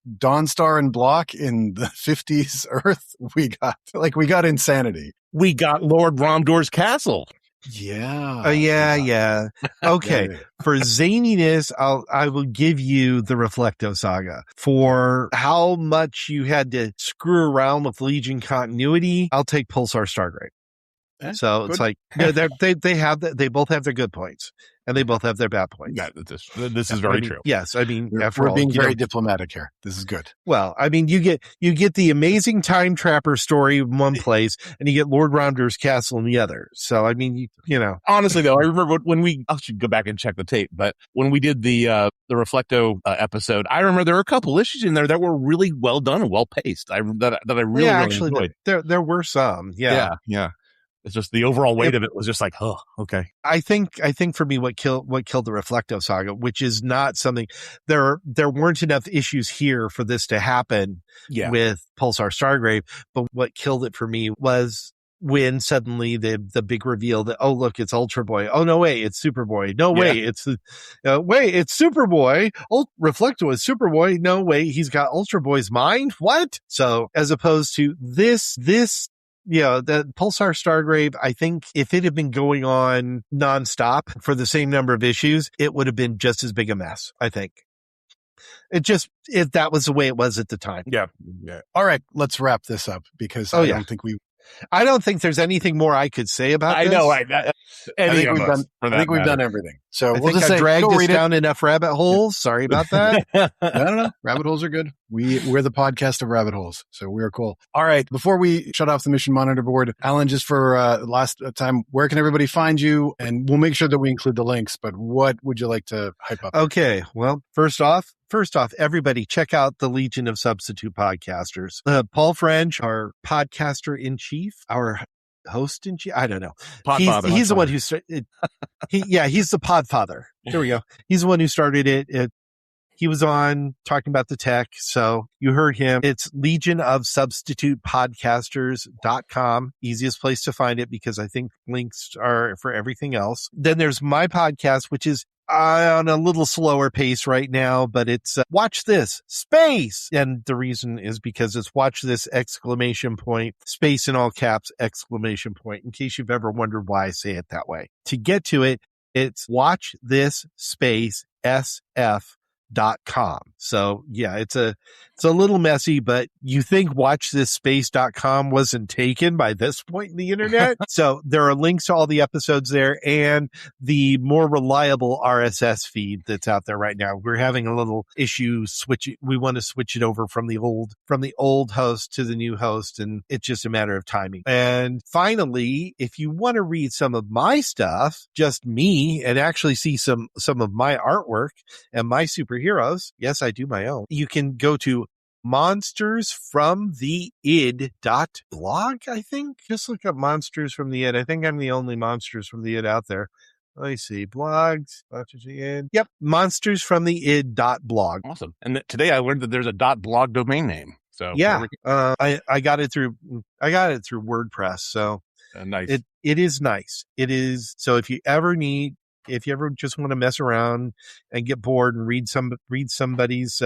Dawnstar and Block in the 50s Earth. We got insanity. We got Lord Romdor's castle. Yeah. Yeah. Okay. For zaniness, I will give you the Reflecto saga. For how much you had to screw around with Legion continuity, I'll take Pulsar Stargrave. So good. It's like, they both have their good points, and they both have their bad points. Yeah, this is very true. Yes, I mean, we're being very diplomatic here. This is good. Well, I mean, you get the amazing time trapper story in one place, and you get Lord Romdor's castle in the other. So, I mean, you know. Honestly, though, I remember I should go back and check the tape, but when we did the Reflecto episode, I remember there were a couple issues in there that were really well done and well paced. That I really enjoyed. There were some. Yeah. It's just the overall weight of it was just like, oh, okay. I think for me, what killed the Reflecto saga, which is not something, there weren't enough issues here for this to happen with Pulsar Stargrave, but what killed it for me was when suddenly the big reveal that, oh, look, it's Ultra Boy. Oh, no way, it's Superboy. No way, it's Superboy. Reflecto is Superboy. No way, he's got Ultra Boy's mind. What? So as opposed to this, the Pulsar Stargrave, I think if it had been going on nonstop for the same number of issues, it would have been just as big a mess, I think. That was the way it was at the time. Yeah. All right, let's wrap this up, because I don't think we I don't think there's anything more I could say about I this. know. I think we've done everything. So we'll just I've say, dragged go us read it. down enough rabbit holes. Sorry about that. No. Rabbit holes are good. We're the podcast of rabbit holes. So we're cool. All right. Before we shut off the mission monitor board, Alan, just for last time, where can everybody find you? And we'll make sure that we include the links, but what would you like to hype up? Okay. Well, first off, everybody check out the Legion of Substitute Podcasters. Paul French, our podcaster in chief, our host in chief. I don't know. He's the one who started. He's the podfather. There we go. He's the one who started it. He was on talking about the tech. So you heard him. It's legionofsubstitutepodcasters.com. Easiest place to find it because I think links are for everything else. Then there's my podcast, which is on a little slower pace right now, but it's Watch This Space. And the reason is because it's Watch This ! Space in all caps ! In case you've ever wondered why I say it that way. To get to it, it's Watch This Space SF.com. So yeah, it's a little messy, but you think watchthisSpace.com wasn't taken by this point in the internet? So there are links to all the episodes there and the more reliable RSS feed that's out there right now. We're having a little issue we want to switch it over from the old host to the new host, and it's just a matter of timing. And finally, if you want to read some of my stuff, just me, and actually see some of my artwork and my superheroes, yes, I do my own, you can go to monstersfromtheid.blog, I think. Just look up Monsters from the Id. I think I'm the only Monsters from the Id out there. Let me see. Blogs. Monsters from the Id. Yep. monstersfromtheid.blog. Awesome. And today I learned that there's a .blog domain name. So yeah, I got it through WordPress. So nice. It is nice. It is. So if you ever just want to mess around and get bored and read somebody's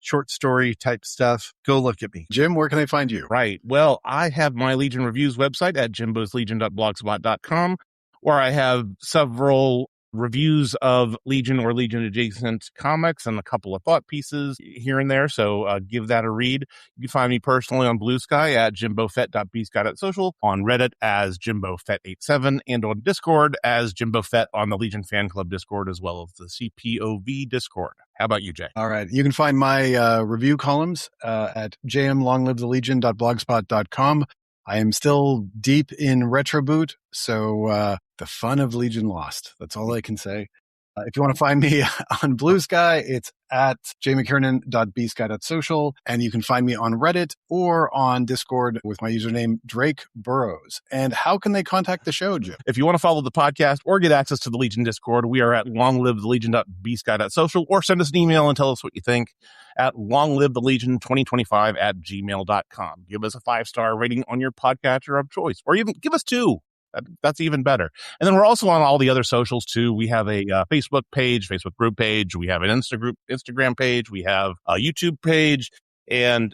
short story type stuff, go look at me. Jim, where can I find you? Right. Well, I have my Legion Reviews website at jimboslegion.blogspot.com, where I have several reviews of Legion or Legion adjacent comics and a couple of thought pieces here and there. So give that a read. You can find me personally on Blue Sky at jimbofett.bsky.social, on Reddit as jimbofett87, and on Discord as jimbofett on the Legion Fan Club Discord, as well as the CPOV Discord. How about you, Jay? All right. You can find my review columns at jmlonglivethelegion.blogspot.com. I am still deep in Retroboot, so the fun of Legion Lost. That's all I can say. If you want to find me on Blue Sky, it's at jmckiernan.bsky.social, and you can find me on Reddit or on Discord with my username Drake Burrows. And how can they contact the show, Jim? If you want to follow the podcast or get access to the Legion Discord, we are at longlivethelegion.bsky.social, or send us an email and tell us what you think at longlivethelegion2025@gmail.com. Give us a 5-star rating on your podcatcher of choice, or even give us 2. That's even better. And then we're also on all the other socials too. We have a Facebook group page. We have an Instagram page. We have a YouTube page. And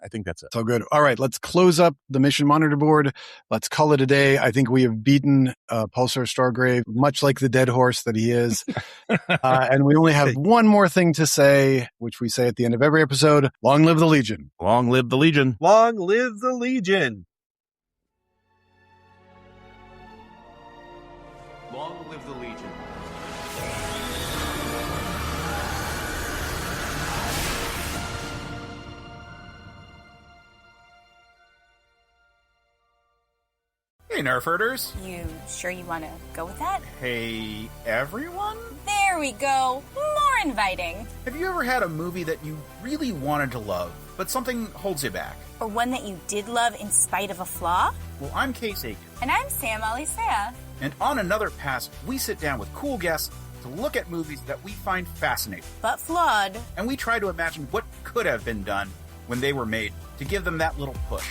I think that's it. So good. All right. Let's close up the mission monitor board. Let's call it a day. I think we have beaten Pulsar Stargrave, much like the dead horse that he is. And we only have one more thing to say, which we say at the end of every episode. Long live the Legion. Long live the Legion. Long live the Legion. Long live the Legion. Hey, Nerf herders. You sure you want to go with that? Hey, everyone. There we go. More inviting. Have you ever had a movie that you really wanted to love, but something holds you back? Or one that you did love in spite of a flaw? Well, I'm Case Aiken. And I'm Sam Alisea. And on Another Pass, we sit down with cool guests to look at movies that we find fascinating. But flawed. And we try to imagine what could have been done when they were made to give them that little push.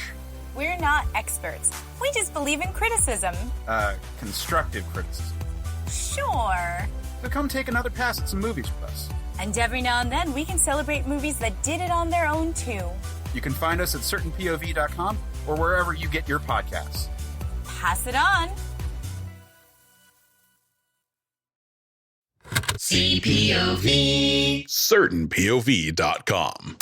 We're not experts. We just believe in criticism. Constructive criticism. Sure. So come take another pass at some movies with us. And every now and then, we can celebrate movies that did it on their own, too. You can find us at certainpov.com or wherever you get your podcasts. Pass it on. CPOV. CertainPOV.com.